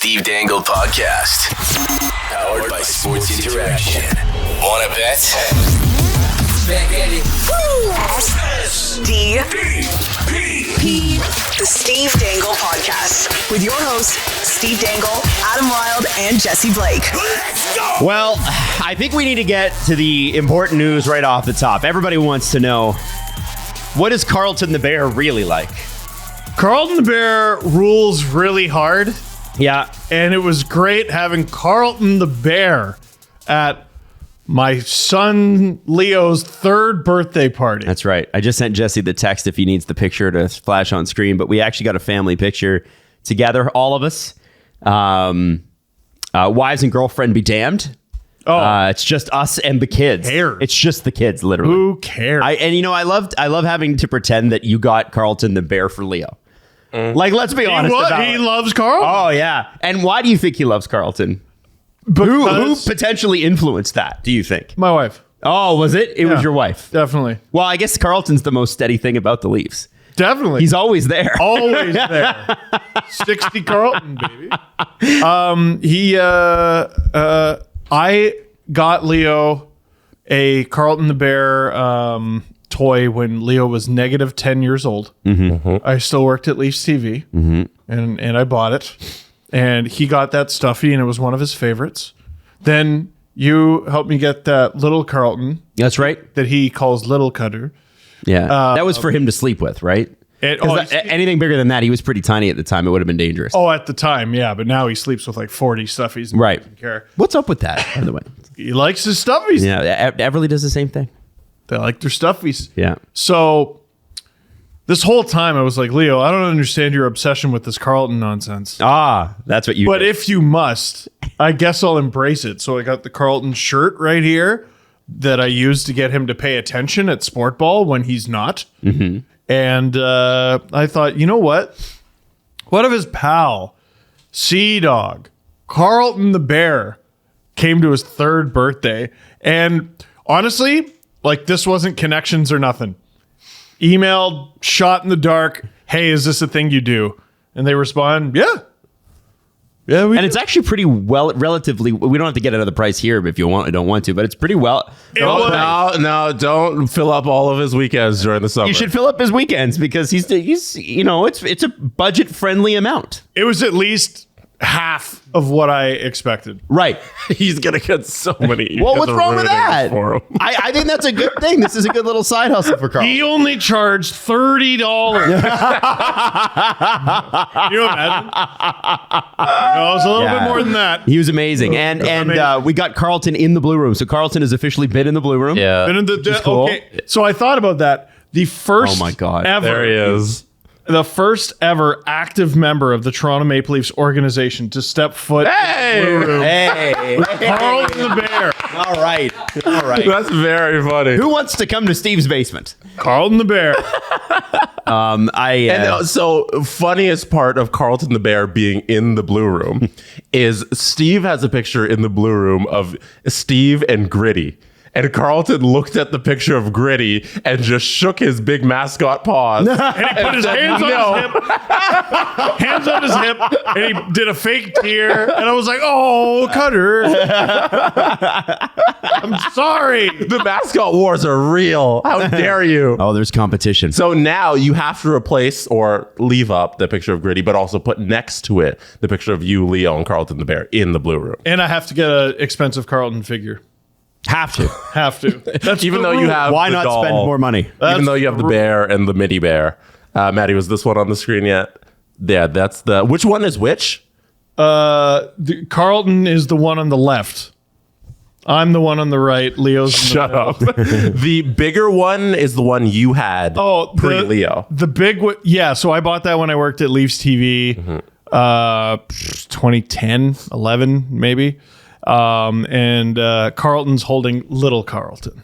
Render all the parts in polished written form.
Steve Dangle Podcast. Powered by Sports Interaction. Wanna bet? DP, the Steve Dangle Podcast, with your hosts, Steve Dangle, Adam Wilde, and Jesse Blake. Well, I think we need to get to the important news right off the top. Everybody wants to know, what is Carlton the Bear really like? Carlton the Bear rules really hard. Yeah. And it was great having Carlton the Bear at my son Leo's third birthday party. That's right. I just sent Jesse the text if he needs the picture to flash on screen, but we actually got a family picture together, all of us. Wives and girlfriend be damned. It's just us and the kids. Cares? It's just the kids, literally. Who cares? I love having to pretend that you got Carlton the Bear for Leo. Like, let's be honest about it. He loves Carlton? Oh, yeah. And why do you think he loves Carlton? Who potentially influenced that, do you think? My wife. Oh, was it? It was your wife. Definitely. Well, I guess Carlton's the most steady thing about the Leafs. Definitely. He's always there. Always there. 60 Carlton, baby. I got Leo a Carlton the Bear toy when Leo was negative 10 years old. Mm-hmm. I still worked at Leafs TV, and I bought it. And he got that stuffy, and it was one of his favorites. Then you helped me get that little Carlton. That's right. That he calls Little Cutter. Yeah. That was for him to sleep with, right? Anything bigger than that, he was pretty tiny at the time. It would have been dangerous. Oh, at the time, yeah. But now he sleeps with like 40 stuffies. And right. Doesn't care. What's up with that, by the way? He likes his stuffies. Yeah. Everly does the same thing. They like their stuffies. Yeah. So this whole time I was like, Leo, I don't understand your obsession with this Carlton nonsense. That's what you But did. if you must, I guess I'll embrace it. So I got the Carlton shirt right here that I used to get him to pay attention at sport ball when he's not. Mm-hmm. And I thought, you know what? What if his pal, Sea Dog, Carlton the Bear, came to his third birthday? And honestly, like, this wasn't connections or nothing. Emailed, shot in the dark. Hey, is this a thing you do? And they respond, yeah. Yeah, we do. It's actually pretty well, relatively. We don't have to get another price here if you don't want to, but it's pretty well. No, don't fill up all of his weekends during the summer. You should fill up his weekends because he's it's a budget friendly amount. It was at least half of what I expected. Right. He's gonna get so many. Well, what's wrong with that? For him. I think that's a good thing. This is a good little side hustle for Carl. He only charged $30. Can you imagine? No, it was a little bit more than that. He was amazing, and we got Carlton in the Blue Room. So Carlton has officially been in the Blue Room. Yeah, Been in the cool. Okay, so I thought about that. The first, oh my God, ever, there he is. The first ever active member of the Toronto Maple Leafs organization to step foot in the Blue Room. Hey, Carlton the Bear. All right. That's very funny. Who wants to come to Steve's basement? Carlton the Bear. So funniest part of Carlton the Bear being in the Blue Room is Steve has a picture in the Blue Room of Steve and Gritty. And Carlton looked at the picture of Gritty and just shook his big mascot paws. And he put his hands on his hip. Hands on his hip. And he did a fake tear. And I was like, oh, Cutter. I'm sorry. The mascot wars are real. How dare you? Oh, there's competition. So now you have to replace or leave up the picture of Gritty, but also put next to it the picture of you, Leo, and Carlton the Bear in the Blue Room. And I have to get an expensive Carlton figure. Have to. That's even though you have why the not doll, spend more money? Even though you have the bear and the mini bear. Maddie, was this one on the screen yet? Yeah, that's the. Which one is which? Carlton is the one on the left. I'm the one on the right. Leo's in the Shut middle. up. The bigger one is the one you had pre-Leo. The big one. Yeah, so I bought that when I worked at Leafs TV. 2010, 11, maybe. And Carlton's holding little Carlton.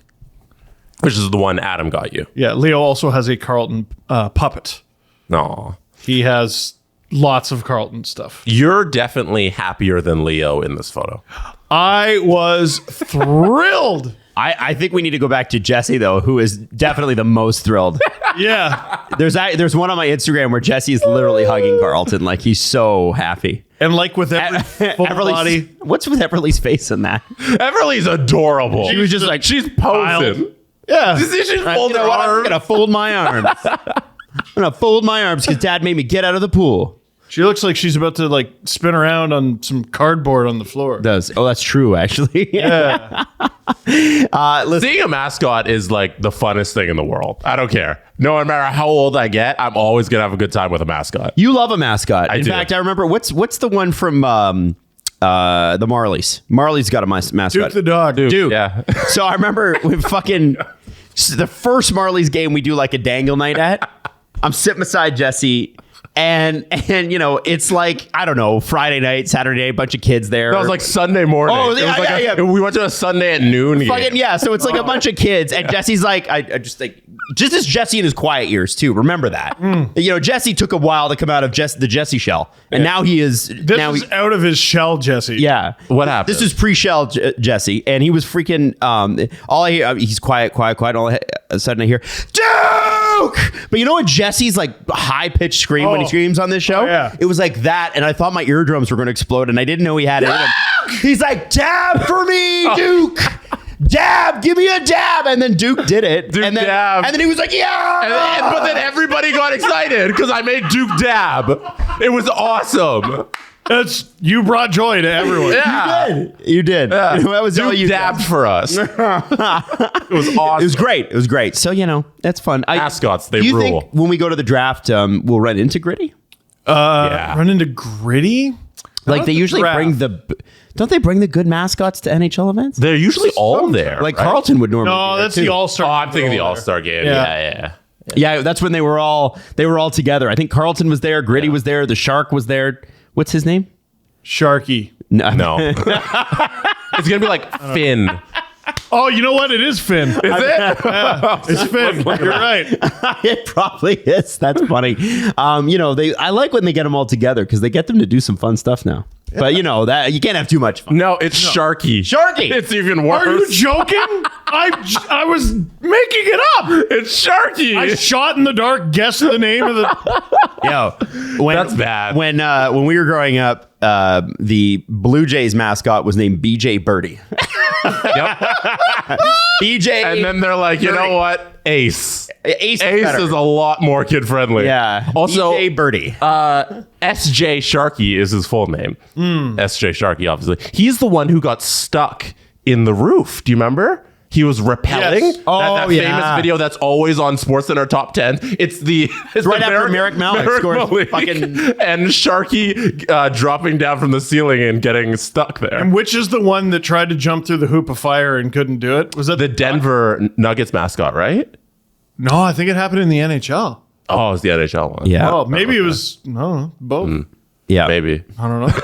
Which is the one Adam got you. Yeah, Leo also has a Carlton puppet. No. He has lots of Carlton stuff. You're definitely happier than Leo in this photo. I was thrilled I think we need to go back to Jesse, though, who is definitely the most thrilled. Yeah. There's one on my Instagram where Jesse is literally hugging Carlton. Like, he's so happy. And like with every full body. What's with Everly's face in that? Everly's adorable. She was just like, she's posing. Yeah. She's you folding know her what? I'm arms. going to fold my arms. I'm going to fold my arms because Dad made me get out of the pool. She looks like she's about to like spin around on some cardboard on the floor. Does. Oh, that's true, actually. Yeah. Seeing a mascot is like the funnest thing in the world. I don't care. No matter how old I get, I'm always going to have a good time with a mascot. You love a mascot. In do. fact, I remember, what's the one from the Marlies? Marlies got a mascot. Duke the dog. Duke. Yeah. So I remember when fucking the first Marlies game we do like a dangle night at. I'm sitting beside Jesse. And you know, it's like, I don't know, Friday night, Saturday, a bunch of kids there. That was like Sunday morning. Oh, It was yeah, like yeah. We went to a Sunday at noon. Fucking, game. yeah, so it's like a bunch of kids, and Jesse's like, I just like, just as Jesse in his quiet years too. Remember that, you know, Jesse took a while to come out of the Jesse shell, and now he is This is out of his shell, Jesse. yeah. What happened? This is pre-shell Jesse, and he was freaking. All I hear, he's quiet. All of a sudden I hear Duke, but you know what? Jesse's like high pitched scream when he screams on this show. Yeah. It was like that, and I thought my eardrums were going to explode, and I didn't know he had it in him. He's like, dab for me, Duke. Dab, give me a dab, and then Duke did it. Duke and then, dab. and then he was like, yeah. But then everybody got excited because I made Duke dab. It was awesome. You brought joy to everyone. Yeah. You did. Yeah. That was all Duke you dabbed for us. It was awesome. It was great. So, you know, that's fun. Mascots, they do you rule. think when we go to the draft, we'll run into Gritty? Yeah. Run into Gritty? Like they usually draft. don't they bring the good mascots to NHL events? They're usually all there. Like right? Carlton would normally. No, be there that's too. the All-Star. Oh, I'm thinking the All-Star game. Yeah. Yeah. Yeah, that's when they were all together. I think Carlton was there, Gritty was there, the Shark was there. What's his name? Sharky. No. It's going to be like Finn. Oh, you know what? It is Finn. Is it? It's Finn. You're right. It probably is. That's funny. You know, I like when they get them all together because they get them to do some fun stuff now. But you know that you can't have too much fun. No, it's Sharky. Sharky. It's even worse. Are you joking? I was making it up. It's Sharky. I shot in the dark, guessed the name of the... Yo, That's bad. When we were growing up, the Blue Jays mascot was named BJ Birdie. Yep. BJ. And then they're like, you know what? Ace. Ace Ace is a lot more kid friendly. yeah. Also, BJ Birdie. SJ Sharky is his full name. SJ Sharky, obviously. He's the one who got stuck in the roof. Do you remember? He was rappelling. Yes. That yeah. famous video that's always on SportsCenter top 10. It's right after Merrick Malik scores fucking- and Sharky dropping down from the ceiling and getting stuck there. And which is the one that tried to jump through the hoop of fire and couldn't do it? Was that The Denver Nuggets mascot, right? No, I think it happened in the NHL. Oh, it was the NHL one. Yeah. Oh, maybe it was... No, both. Yeah. Maybe. I don't know.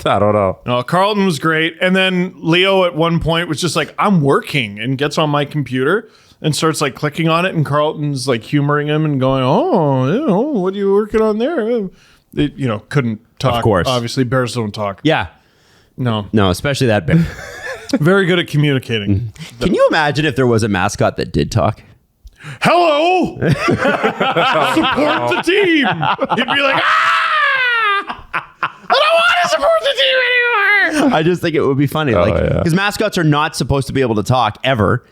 I don't know. No, Carlton was great. And then Leo at one point was just like, I'm working, and gets on my computer and starts like clicking on it. And Carlton's like humoring him and going, oh, you know, what are you working on there? They, you know, couldn't talk. Of course. Obviously, bears don't talk. Yeah. No. No, especially that bear. Very good at communicating. Can you imagine if there was a mascot that did talk? Hello! Support the team! He'd be like, I don't want to support the team anymore! I just think it would be funny. yeah. Because mascots are not supposed to be able to talk ever.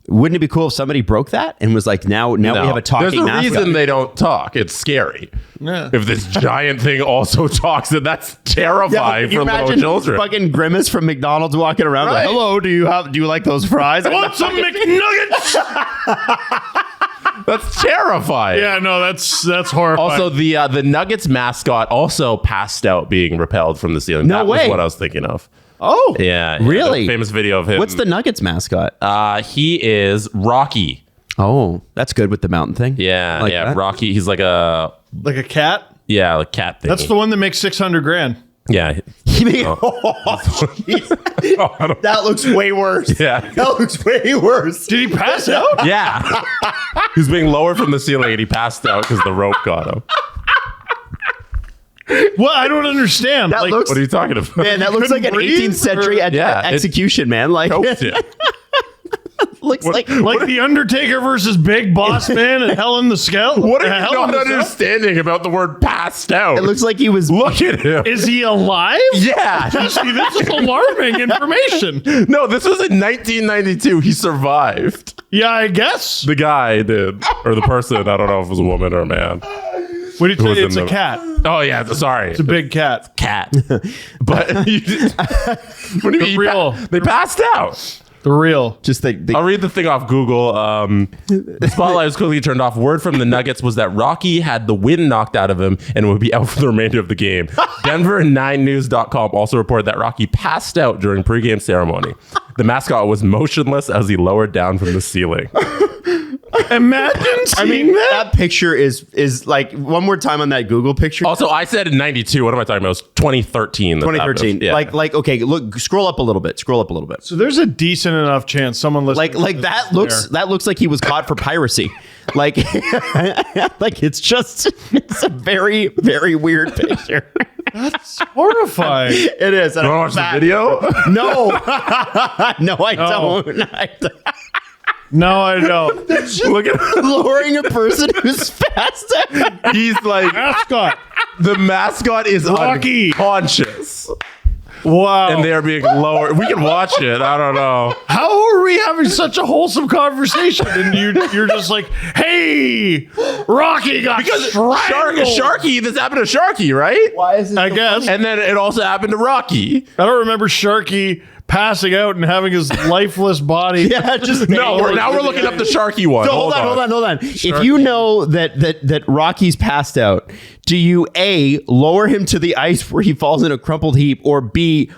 Wouldn't it be cool if somebody broke that and was like, now we have a talking There's a mascot? reason they don't talk. It's scary. Yeah. If this giant thing also talks, then that's terrifying Can you for little imagine children. fucking Grimace from McDonald's walking around like, Right. hello, do you like those fries? Want some McNuggets? That's terrifying. Yeah, no, that's horrifying. Also, the Nuggets mascot also passed out being repelled from the ceiling. No that way. was what I was thinking of. Oh, Yeah. Really? The famous video of him. What's the Nuggets mascot? He is Rocky. Oh, that's good with the mountain thing. Yeah. Like yeah. that? Rocky. He's like a like a cat? cat thing. That's the one that makes $600,000. Yeah. He made- that looks way worse. Yeah. That looks way worse. Did he pass out? Yeah. He's being lowered from the ceiling and he passed out because the rope got him. Well, I don't understand. That Like, looks- What are you talking about? Man, that looks like an couldn't breathe, 18th century Yeah, it execution, man. Like, Choked him. Looks like the Undertaker versus Big Boss Man and Hell in the Cell. What are you not understanding about the word passed out? it looks like he was. Look at him. Is he alive? Yeah. Jesse, this is alarming information. No, this was in 1992. He survived. Yeah, I guess. The guy did. Or the person. I don't know if it was a woman or a man. What do you was say? It's in a the- cat. Oh, yeah. Sorry. It's a big cat. cat. But what do you mean? real. They passed out. The real. Just I'll read the thing off Google. The spotlight was quickly turned off. Word from the Nuggets was that Rocky had the wind knocked out of him and would be out for the remainder of the game. Denver and 9news.com also reported that Rocky passed out during pregame ceremony. The mascot was motionless as he lowered down from the ceiling. Imagine seeing that picture is like, one more time on that Google picture. Also, I said in 92. What am I talking about? It was 2013. 2013. Yeah. Like, okay, look, scroll up a little bit. So there's a decent enough chance someone listening. Like that looks like he was caught for piracy. Like, like it's a very, very weird picture. That's horrifying. It is. You want to watch the video? No, no, I don't. No, I don't. Look at Lowering a person who's passed out. He's like Mascot. the mascot is Rocky. unconscious, Wow. and they are being lowered. We can watch it. I don't know. How are we having such a wholesome conversation? And you're just like, hey, Rocky got strangled. Sharky. This happened to Sharky, right? Why is this? I guess. And then it also happened to Rocky. I don't remember Sharky passing out and having his lifeless body. Yeah, just No, now we're looking up the Sharky one. So hold on. If you know that Rocky's passed out, do you A, lower him to the ice where he falls in a crumpled heap, or B,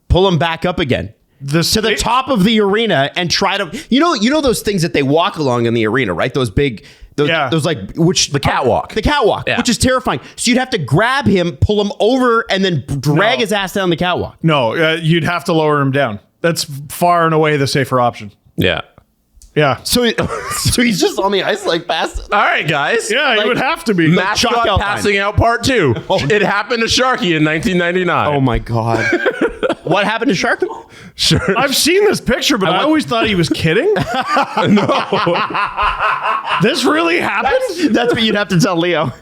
pull him back up again to the top of the arena and try to you know those things that they walk along in the arena, right? Those big those like the catwalk. Yeah. Which is terrifying. So you'd have to grab him, pull him over, and then drag his ass down the catwalk. No, you'd have to lower him down. That's far and away the safer option. Yeah. Yeah. So he's just on the ice like fast. All right, guys. Yeah, Like, it would have to be. Mascot chalk outline. passing out part 2. It happened to Sharky in 1999. Oh my god. What happened to Sharky? Sure. I've seen this picture, but I always thought he was kidding. This really happened? That's what you'd have to tell Leo.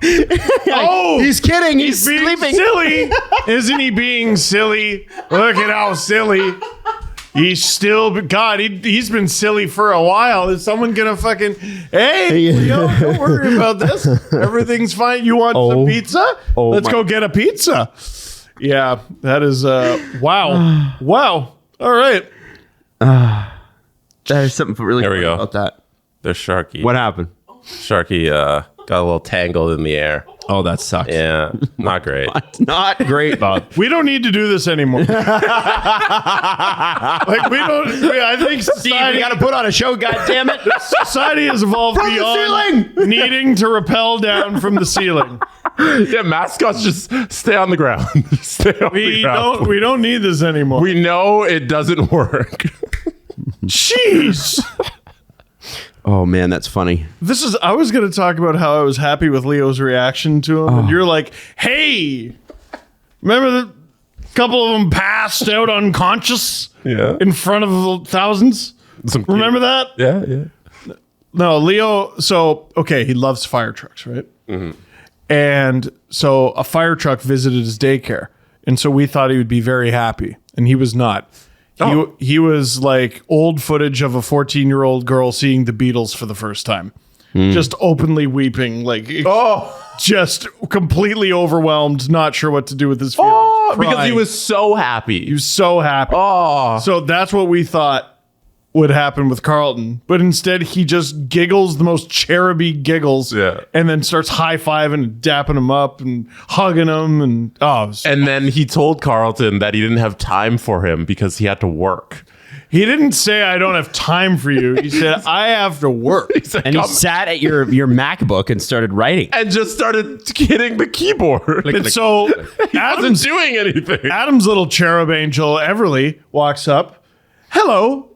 Oh, he's kidding. He's being sleeping. silly. Isn't he being silly? Look at how silly. He's still, God, he's been silly for a while. Is someone going to fucking, hey, Leo, don't worry about this. Everything's fine. You want some pizza? Let's go get a pizza. Yeah, that is, wow. Wow. All right. There's something really There we funny go. about that. There's Sharky. What happened? Sharky got a little tangled in the air. Oh, that sucks. Yeah, not great. Not great, Bob. We don't need to do this anymore. Like, I think Steve, society, you got to put on a show, goddammit. society has evolved From the beyond needing to rappel down from the ceiling. Yeah, mascots just stay on the ground. Stay on the ground. We don't need this anymore. We know it doesn't work. Jeez. Oh man, that's funny. I was going to talk about how I was happy with Leo's reaction to him. And you're like, hey, remember the couple of them passed out unconscious in front of the thousands? Remember that? Yeah. No, Leo. So, okay, he loves fire trucks, right? Mm-hmm. And so a fire truck visited his daycare. And so we thought he would be very happy. And he was not. He was like old footage of a 14-year-old girl seeing the Beatles for the first time. Just openly weeping, like just completely overwhelmed, not sure what to do with his feelings. Because he crying. was so happy. He was so happy. Oh. So that's what we thought would happen with Carlton. But instead, he just giggles the most cheruby giggles. Yeah. And then starts high-fiving and dapping him up and hugging him. And And then he told Carlton that he didn't have time for him because he had to work. he didn't say, I don't have time for you. He said, I have to work. And he sat at your MacBook and started writing. And just started hitting the keyboard. And so He wasn't doing anything. Adam's little cherub angel, Everly, walks up. Hello.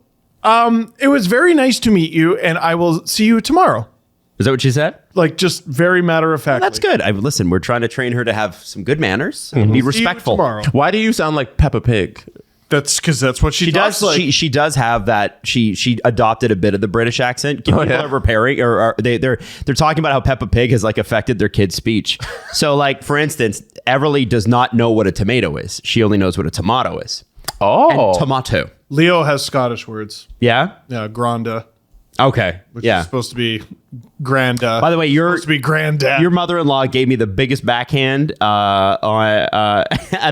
It was very nice to meet you, and I will see you tomorrow. Is that what she said? Like, just very matter of fact. That's good. Listen, we're trying to train her to have some good manners and be respectful. tomorrow. Why do you sound like Peppa Pig? That's because that's what she does. talks like. She does have that. She adopted a bit of the British accent. People are repairing, or they're talking about how Peppa Pig has like affected their kids' speech. So, like for instance, Everly does not know what a tomato is. She only knows what a tomato is. Oh, And tomato. Leo has Scottish words. Yeah. Yeah, granda. Okay. Which is supposed to be granda. By the way, supposed to be granddad. Your mother-in-law gave me the biggest backhand at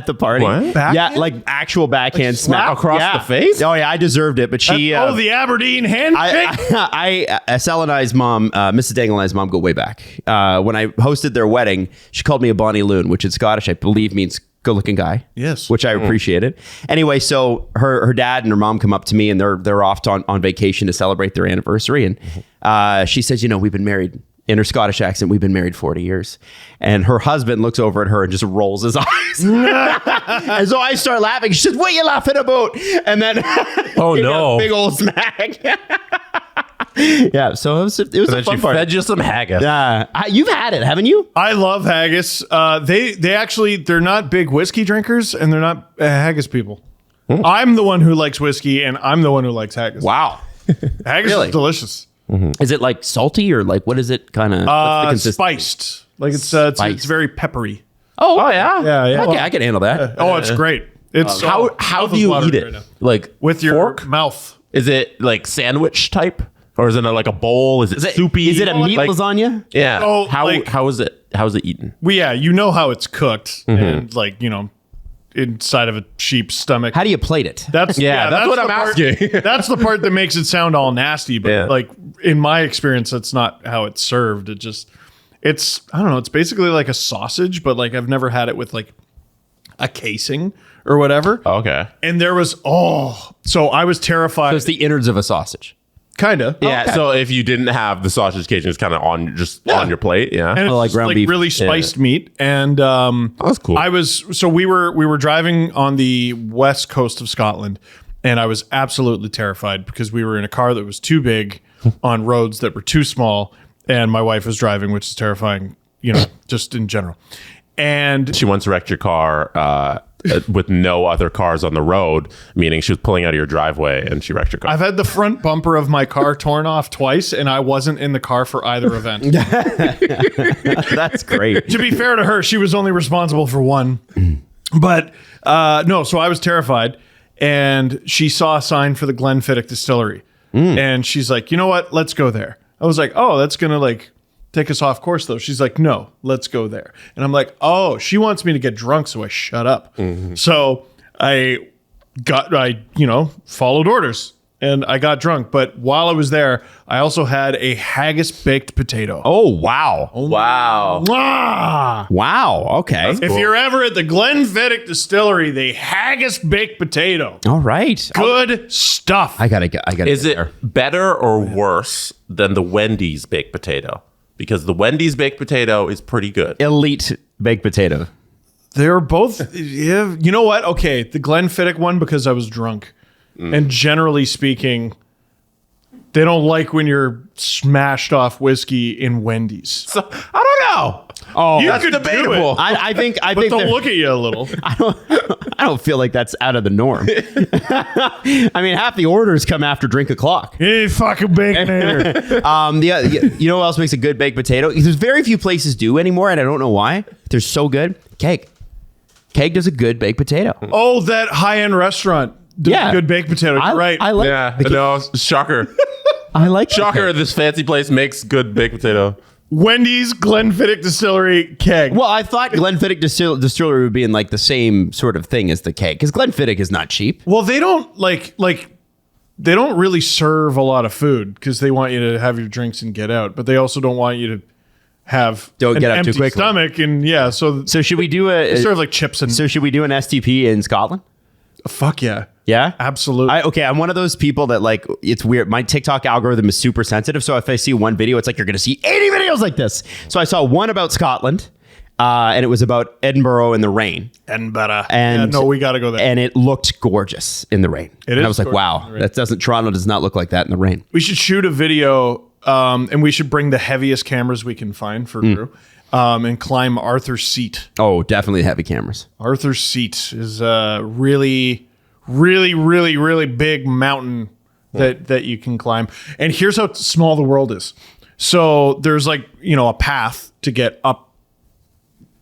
the party. What? Yeah, like actual backhand smack across the face? Oh yeah, I deserved it. But she, the Aberdeen handshake. Estelle and I's mom, Mrs. Dangle and I's mom, go way back. When I hosted their wedding, she called me a Bonnie Loon, which in Scottish I believe means good-looking guy. Yes. Which I appreciated. Anyway, so her dad and her mom come up to me and they're off on vacation to celebrate their anniversary. And she says, we've been married, in her Scottish accent, we've been married 40 years. And her husband looks over at her and just rolls his eyes. And so I start laughing. She says, what are you laughing about? And then oh no, big old smack. Yeah, so it was a fun part. Fed you some haggis. You've had it, haven't you? I love haggis. They're not big whiskey drinkers, and they're not haggis people. I'm the one who likes whiskey, and I'm the one who likes haggis. Wow. Haggis Really? is delicious. Is it like salty or like what is it kind of? Spiced. Like it's very peppery. Oh yeah. Yeah. Okay, I can handle that. Oh, it's great. It's How do you eat it? Like with your fork? mouth. Is it like sandwich type, or is it like a bowl? Is it soupy? Is it a meat lasagna? Yeah. Oh, how is it? How is it eaten? Well, yeah, you know how it's cooked, and inside of a sheep's stomach. How do you plate it? That's that's what I'm the part- asking. That's the part that makes it sound all nasty. But like in my experience, that's not how it's served. It's I don't know. It's basically like a sausage, but like I've never had it with like a casing or whatever. Okay. And there was so I was terrified. So it's the innards of a sausage. Kinda. Yeah. Okay. So if you didn't have the sausage cajun, it's kind of on your plate. Yeah. And it's like just, ground beef. really spiced meat. And that's cool. we were driving on the west coast of Scotland, and I was absolutely terrified because we were in a car that was too big on roads that were too small, and my wife was driving, which is terrifying, just in general. And she once wrecked your car with no other cars on the road, meaning she was pulling out of your driveway and she wrecked your car. I've had the front bumper of my car torn off twice, and I wasn't in the car for either event. That's great. To be fair to her, she was only responsible for one. But no, so I was terrified, and she saw a sign for the Glenfiddich distillery, and she's like, you know what? Let's go there. I was like, oh, that's gonna like take us off course though. She's like, no, let's go there. And I'm like, oh, she wants me to get drunk, so I shut up. So I followed orders and I got drunk. But while I was there, I also had a haggis baked potato. Oh wow. Wow. Ah! Wow. Okay. If you're ever at the Glenfiddich distillery, the haggis baked potato. All right. Good stuff. I gotta. Is it better or worse than the Wendy's baked potato? Because the Wendy's baked potato is pretty good. elite baked potato? They're both. Yeah, you know what? Okay, the Glenfiddich one because I was drunk, and generally speaking, they don't like when you're smashed off whiskey in Wendy's. So, I don't know. Oh, You That's could do debatable. it, I think but they're- they'll look at you a little. I don't feel like that's out of the norm. I mean, half the orders come after drink o'clock. Hey, fucking baconator. You know what else makes a good baked potato? There's very few places do anymore, and I don't know why. They're so good. Keg does a good baked potato. Oh, that high-end restaurant. Does Yeah. good baked potato. You're right. I like. Yeah. No, shocker. I like Shocker, this fancy place makes good baked potato. Wendy's Glenfiddich Distillery keg. Well, I thought Glenfiddich Distillery would be in like the same sort of thing as the keg, because Glenfiddich is not cheap. Well, they don't they don't really serve a lot of food because they want you to have your drinks and get out, but they also don't want you to have Don't an get out too empty quickly. stomach. And yeah, so So should we do they a? serve like chips and So should we do an STP in Scotland? fuck yeah, Yeah, absolutely. I'm one of those people that like, it's weird. My TikTok algorithm is super sensitive. So if I see one video, it's like, you're going to see 80 videos like this. So I saw one about Scotland and it was about Edinburgh in the rain. Edinburgh. And no, we got to go there. And it looked gorgeous in the rain. It and is I was like, gorgeous wow, in the rain. that doesn't, Toronto does not look like that in the rain. We should shoot a video and we should bring the heaviest cameras we can find for crew and climb Arthur's Seat. Oh, definitely heavy cameras. Arthur's Seat is really, really, really, really big mountain that you can climb. And here's how small the world is. So there's like, a path to get up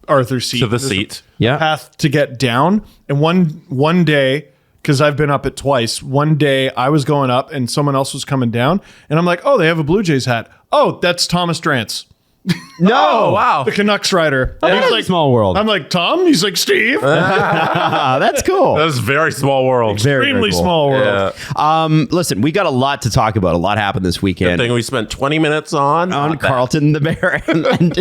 Arthur's seat. To the There's seat. a path to get down. And one day, because I've been up it twice, one day I was going up and someone else was coming down. And I'm like, oh, they have a Blue Jays hat. Oh, that's Thomas Drance. No, wow. The Canucks rider. That's like small world. I'm like, Tom? He's like, Steve? That's cool. That's a very small world. Very, Extremely very cool. small world. Yeah. Listen, we got a lot to talk about. A lot happened this Good weekend thing we spent 20 minutes on Carlton the Bear.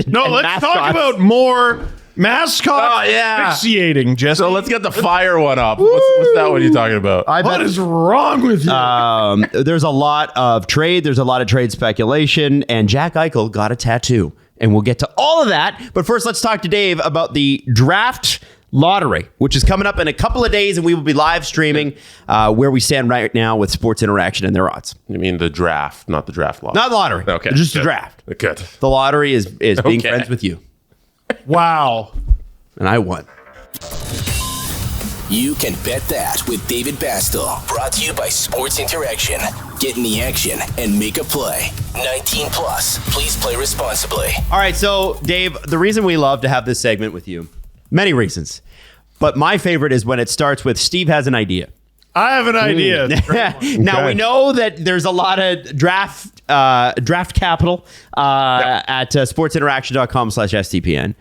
No, let's talk about more mascot asphyxiating, Jesse. So let's get the fire one up. What's that one you're talking about? What is wrong with you? There's a lot of trade. There's a lot of trade speculation. And Jack Eichel got a tattoo. And we'll get to all of that. But first, let's talk to Dave about the draft lottery, which is coming up in a couple of days. And we will be live streaming where we stand right now with Sports Interaction and their odds. You mean the draft, not the draft lottery? Not lottery. Okay. Just the Good. draft. Good. The lottery is being friends with you. Wow. And I won. You can bet that with David Bastel. Brought to you by Sports Interaction. Get in the action and make a play. 19 plus. Please play responsibly. All right, so Dave, the reason we love to have this segment with you, many reasons, but my favorite is when it starts with Steve has an idea. I have an idea. Now we know that there's a lot of draft capital at sportsinteraction.com/STPN.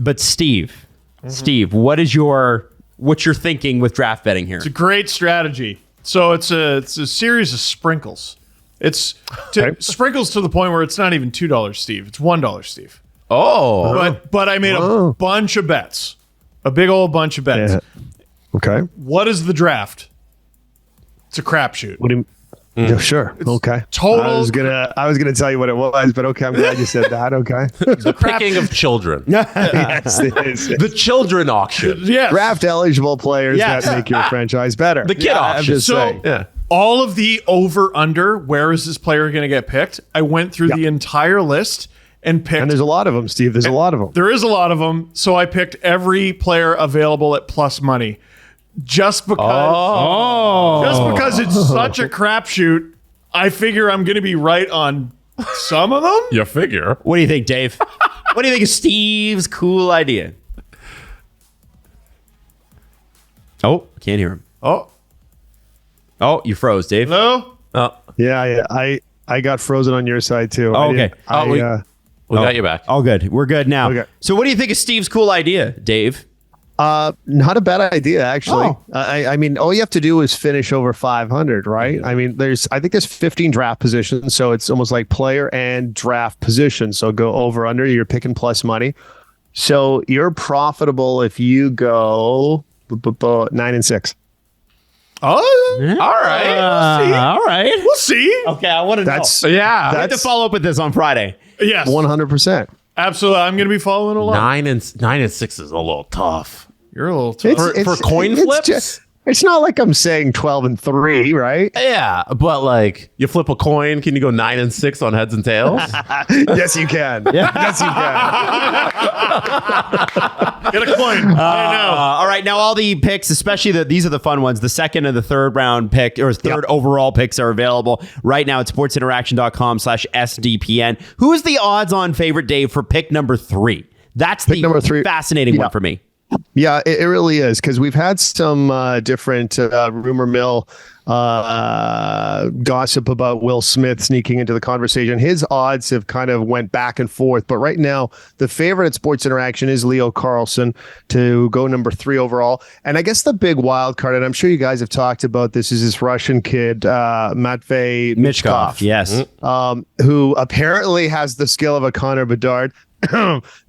But Steve, what's your thinking with draft betting here? It's a great strategy. So it's a series of sprinkles. It's sprinkles to the point where it's not even $2, Steve. It's $1, Steve. Oh. But I made a bunch of bets. A big old bunch of bets. Yeah. Okay. What is the draft? It's a crapshoot. What do you? Yeah, sure. Okay. total- I was gonna tell you what it was, but okay. I'm glad you said that. Okay. The picking of children. Yes, it is. The children auction. Yes. Draft eligible players Yes. that make your franchise better. The kid I'm auction. just So saying. Yeah. all of the over-under, where is this player going to get picked? I went through the entire list and picked. And there's a lot of them, Steve. There's a lot of them. There is a lot of them. So I picked every player available at plus money. Just because it's such a crapshoot, I figure I'm going to be right on some of them. You figure. What do you think, Dave? What do you think of Steve's cool idea? Oh, can't hear him. Oh, You froze, Dave. no. Yeah. I got frozen on your side too. Oh, I okay. didn't- We got you back. All good. We're good now. Okay. So what do you think of Steve's cool idea, Dave? Not a bad idea, actually. Oh. I mean, all you have to do is finish over 500, right? I mean, I think there's 15 draft positions, so it's almost like player and draft position. So go over under, you're picking plus money. So you're profitable if you go 9-6. Oh, All right. All right. we'll see. Okay, I want to know. That's Yeah. I have to follow up with this on Friday. Yes, 100%. absolutely. I'm going to be following along. 9 and 6 is a little tough. You're a little tough. For coin flips? It's not like I'm saying 12-3, right? Yeah, but like you flip a coin, can you go 9 and 6 on heads and tails? Yes, you can. Yes, you can. Get a coin. I know. All right, now all the picks, especially these are the fun ones. The second and the third round pick or third overall picks are available right now at sportsinteraction.com/SDPN. Who is the odds-on favorite, Dave, for pick number 3? That's the number 3. fascinating one for me. Yeah, it really is, because we've had some different rumor mill gossip about Will Smith sneaking into the conversation. His odds have kind of went back and forth, but right now the favorite at Sports Interaction is Leo Carlson to go number 3 overall. And I guess the big wild card, and I'm sure you guys have talked about this, is this Russian kid, Matvey Michkov. Yes. Who apparently has the skill of a Connor Bedard.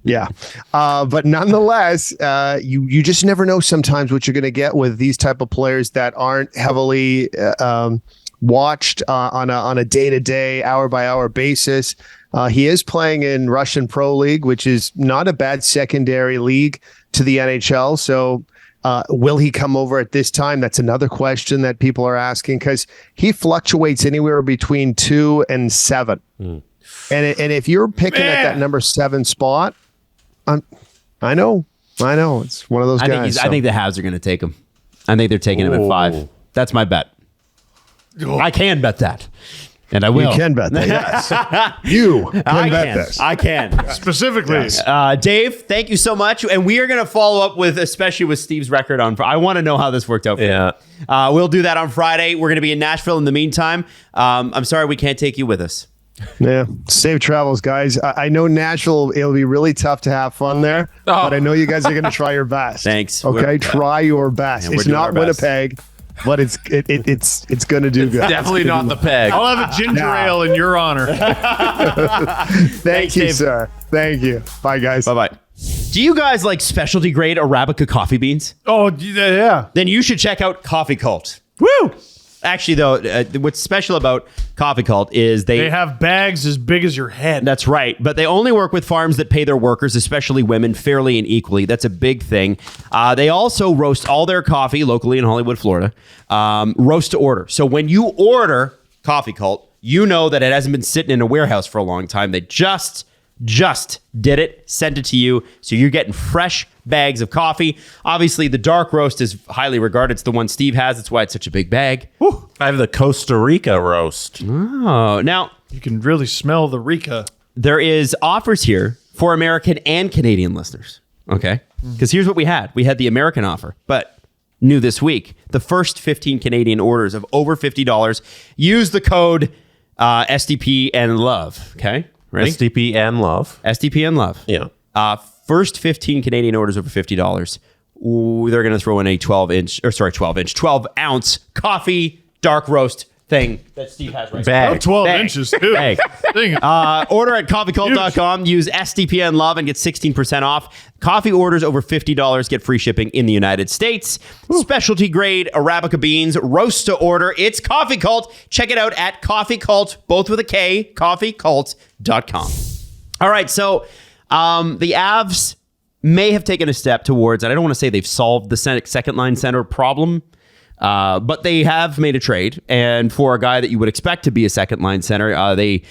Yeah. But nonetheless, you just never know sometimes what you're going to get with these type of players that aren't heavily watched on a day-to-day, hour-by-hour basis. He is playing in Russian Pro League, which is not a bad secondary league to the NHL. So will he come over at this time? That's another question that people are asking, because he fluctuates anywhere between 2 and 7. And if you're picking at that number 7 spot, I know, it's one of those guys. I think the Habs are going to take him. I think they're taking him at 5. Ooh. That's my bet. I can bet that. And I will. You can bet that, yes. You can bet this. I can. Specifically. Dave, thank you so much. And we are going to follow up with, especially with Steve's record on Friday. I want to know how this worked out for you. We'll do that on Friday. We're going to be in Nashville in the meantime. I'm sorry we can't take you with us. Yeah. Safe travels, guys. I know Nashville, it'll be really tough to have fun there, but I know you guys are going to try your best. Thanks. Okay? Try your best. Yeah, it's not Winnipeg. But it's going to do good. Definitely not the peg. I'll have a ginger ale in your honor. Thank you, Dave. sir. Thank you. Bye, guys. Bye-bye. Do you guys like specialty grade Arabica coffee beans? Oh, yeah. Then you should check out Coffee Cult. Woo! Actually, though, what's special about Coffee Cult is They have bags as big as your head. That's right. But they only work with farms that pay their workers, especially women, fairly and equally. That's a big thing. They also roast all their coffee locally in Hollywood, Florida. Roast to order. So when you order Coffee Cult, you know that it hasn't been sitting in a warehouse for a long time. They just did it, sent it to you. So you're getting fresh bags of coffee. Obviously, the dark roast is highly regarded. It's the one Steve has. That's why it's such a big bag. Whew. I have the Costa Rica roast. Oh, now You can really smell the Rica. there is offers here for American and Canadian listeners. Okay. Because here's what we had. We had the American offer, but new this week, the first 15 Canadian orders of over $50, use the code SDP and love. Okay. Ready? SDP and love. SDP and love. Yeah. First 15 Canadian orders over $50. Ooh, they're going to throw in a 12 ounce coffee dark roast thing that Steve has right Bag. Oh, 12 Bag. inches, too. Bag. Dang it. Order at coffeecult.com. Use SDPN Love and get 16% off. Coffee orders over $50 get free shipping in the United States. Specialty grade Arabica beans, roast to order. It's Coffee Cult. Check it out at Coffee Cult, both with a K, coffeecult.com. All right, so the Avs may have taken a step towards, and I don't want to say they've solved the second line center problem, but they have made a trade. And for a guy that you would expect to be a second line center, they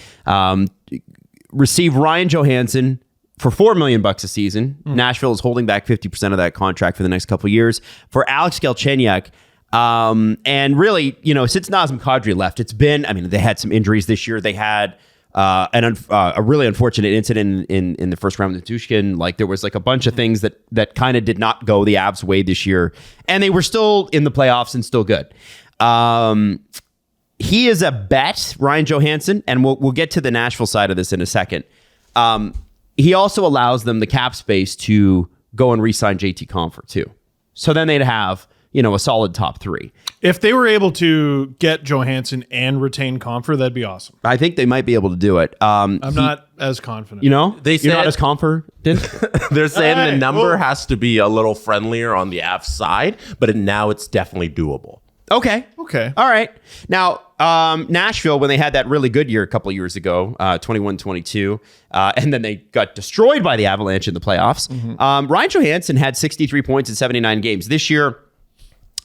receive Ryan Johansen for $4 million a season. Nashville is holding back 50% of that contract for the next couple of years. For Alex Galchenyuk, and really, since Nazem Kadri left, it's been, they had some injuries this year. They had a really unfortunate incident in the first round with Tushkin. Like there was like a bunch of things that kind of did not go the Avs' way this year, and they were still in the playoffs and still good. He is a bet, Ryan Johansen, and we'll get to the Nashville side of this in a second. He also allows them the cap space to go and re-sign JT Compher too. So then they'd have a solid top 3. If they were able to get Johansen and retain Compher, that'd be awesome. I think they might be able to do it. I'm not as confident. They you're not said- as confident. They're saying Hey, the number well- has to be a little friendlier on the Avs side, but now it's definitely doable. Okay. Okay. All right. Now, Nashville, when they had that really good year a couple of years ago, 21-22, and then they got destroyed by the Avalanche in the playoffs. Ryan Johansen had 63 points in 79 games. This year,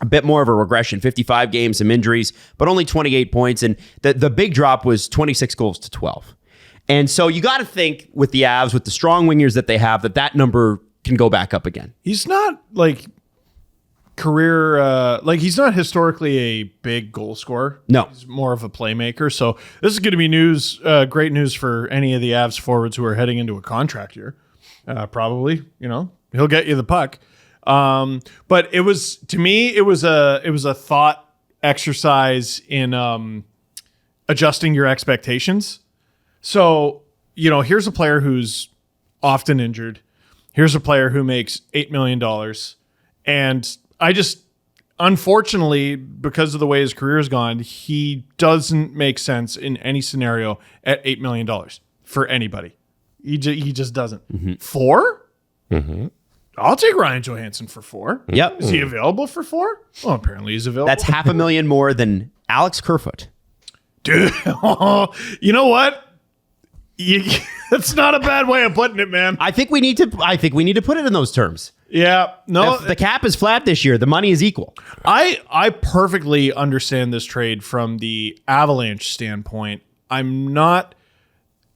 a bit more of a regression, 55 games, some injuries, but only 28 points. And the big drop was 26 goals to 12. And so you got to think with the Avs, with the strong wingers that they have, that number can go back up again. He's not he's not historically a big goal scorer. No. He's more of a playmaker. So this is going to be great news for any of the Avs forwards who are heading into a contract year. Probably, he'll get you the puck. But it was a thought exercise in adjusting your expectations. So, here's a player who's often injured. Here's a player who makes $8 million. And I just, unfortunately, because of the way his career has gone, he doesn't make sense in any scenario at $8 million for anybody. He just doesn't. 4? Mm-hmm. I'll take Ryan Johansen for 4. Yep. Is he available for 4? Well, apparently he's available. That's $500,000 more than Alex Kerfoot. Dude, you know what? That's not a bad way of putting it, man. I think we need to put it in those terms. Yeah. No, If the cap is flat this year, the money is equal. I perfectly understand this trade from the Avalanche standpoint. I'm not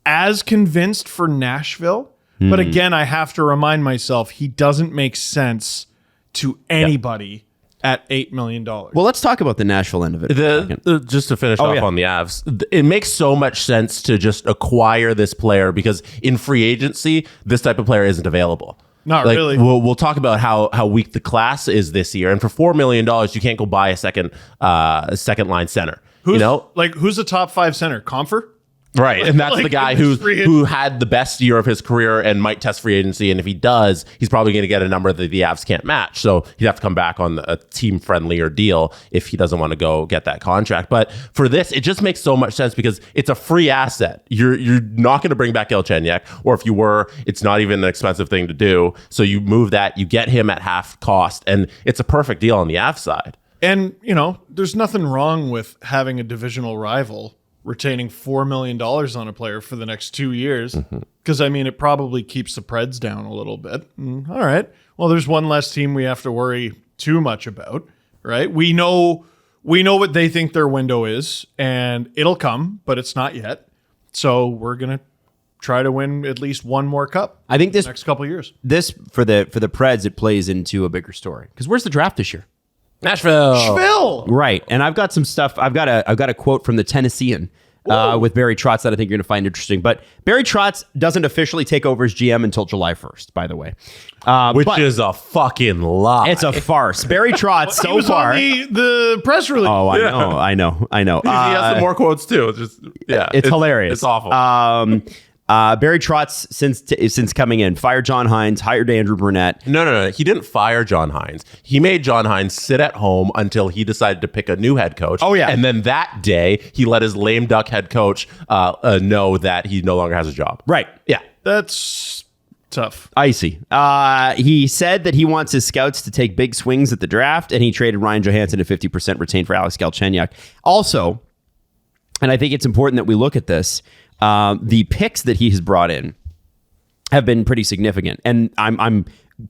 as convinced for Nashville, but again, I have to remind myself he doesn't make sense to anybody at $8 million. Well, let's talk about the Nashville end of it. Just to finish off yeah. on the Avs, it makes so much sense to just acquire this player because in free agency, this type of player isn't available. Not like, really. We'll talk about how weak the class is this year, and for $4 million, you can't go buy a second line center. Who's the top 5 center? Comfer? Right, and that's Like, the guy in this free who had the best year of his career and might test free agency, and if he does, he's probably going to get a number that the Avs can't match. So he'd have to come back on a team-friendlier deal if he doesn't want to go get that contract. But for this, it just makes so much sense because it's a free asset. You're not going to bring back Galchenyuk, or if you were, it's not even an expensive thing to do. So you move that, you get him at half cost, and it's a perfect deal on the Avs side. And, there's nothing wrong with having a divisional rival retaining $4 million on a player for the next 2 years. Because, it probably keeps the Preds down a little bit. All right. Well, there's one less team we have to worry too much about, right? We know what they think their window is, and it'll come, but it's not yet. So we're going to try to win at least one more cup. I think this next couple of years. This for the Preds, it plays into a bigger story. Because where's the draft this year? Nashville. Right. And I've got some stuff. I've got a quote from the Tennessean with Barry Trotz that I think you're going to find interesting. But Barry Trotz doesn't officially take over as GM until July 1st, by the way. Which is a fucking lie. It's a farce. Barry Trotz so he was far. on the press release. Oh, I know. He has some more quotes too. It's hilarious. It's awful. Barry Trotz, since coming in, fired John Hines, hired Andrew Burnett. No. He didn't fire John Hines. He made John Hines sit at home until he decided to pick a new head coach. Oh, yeah. And then that day, he let his lame duck head coach know that he no longer has a job. Right. Yeah. That's tough. Icy. He said that he wants his scouts to take big swings at the draft, and he traded Ryan Johansen to 50% retained for Alex Galchenyuk. Also, and I think it's important that we look at this, the picks that he has brought in have been pretty significant. And I'm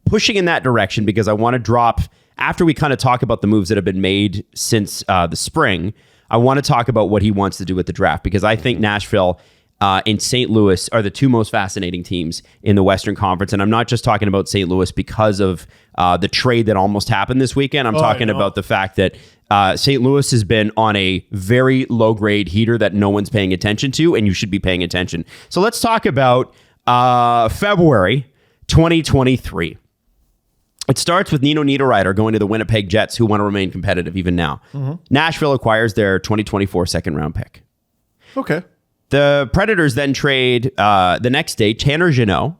pushing in that direction because I want to drop, after we kind of talk about the moves that have been made since the spring, I want to talk about what he wants to do with the draft, because I think Nashville and St. Louis are the two most fascinating teams in the Western Conference. And I'm not just talking about St. Louis because of the trade that almost happened this weekend. I'm talking about the fact that St. Louis has been on a very low-grade heater that no one's paying attention to, and you should be paying attention. So let's talk about February 2023. It starts with Nino Niederreiter going to the Winnipeg Jets, who want to remain competitive even now. Nashville acquires their 2024 second-round pick. Okay. The Predators then trade the next day Tanner Jeannot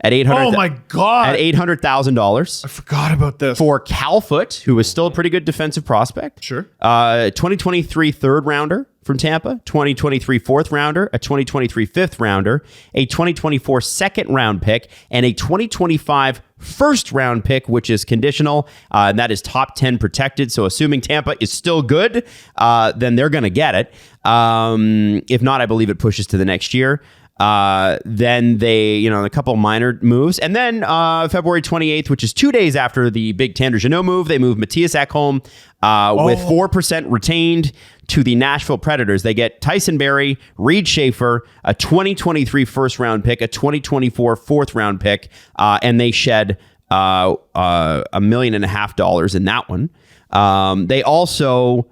at $800,000. Oh my God. At $800,000. I forgot about this. For Cal Foote, who is still a pretty good defensive prospect. Sure. 2023 third rounder from Tampa, 2023 fourth rounder, a 2023 fifth rounder, a 2024 second round pick, and a 2025 first round pick, which is conditional, and that is top 10 protected. So assuming Tampa is still good, then they're going to get it. If not, I believe it pushes to the next year. Then they, a couple minor moves. And then February 28th, which is 2 days after the big Tanner Jeannot move, they move Matthias Ekholm with 4% retained to the Nashville Predators. They get Tyson Barrie, Reed Schaefer, a 2023 first round pick, a 2024 fourth round pick, and they shed $1.5 million in that one. They also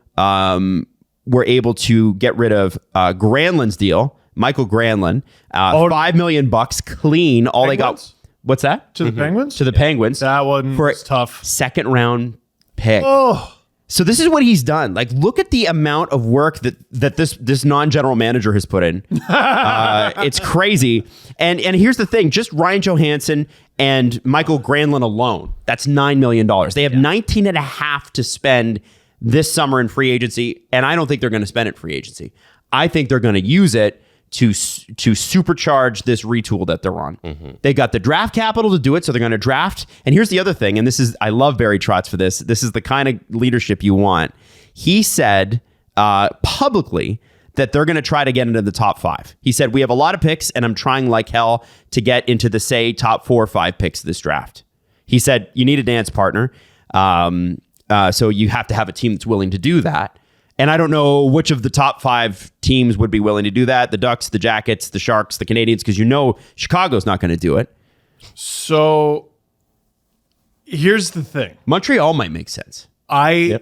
were able to get rid of Granlund's deal. Michael Granlund, $5 million clean. All Penguins? they got. What's that? To the Penguins? To the Penguins. That one for was tough. Second round pick. Oh. So this is what he's done. Like, look at the amount of work that this non-general manager has put in. It's crazy. And here's the thing: just Ryan Johansen and Michael Granlund alone, that's $9 million. They have 19 and a half to spend this summer in free agency, and I don't think they're going to spend it in free agency. I think they're going to use it to supercharge this retool that they're on. They got the draft capital to do it, so they're going to draft. And here's the other thing, and I love Barry Trotz for this. This is the kind of leadership you want. He said publicly that they're going to try to get into the top 5. He said, we have a lot of picks, and I'm trying like hell to get into the, say, top 4 or 5 picks of this draft. He said, you need a dance partner. So you have to have a team that's willing to do that. And I don't know which of the top 5 teams would be willing to do that. The Ducks, the Jackets, the Sharks, the Canadians, because Chicago's not going to do it. So here's the thing. Montreal might make sense. I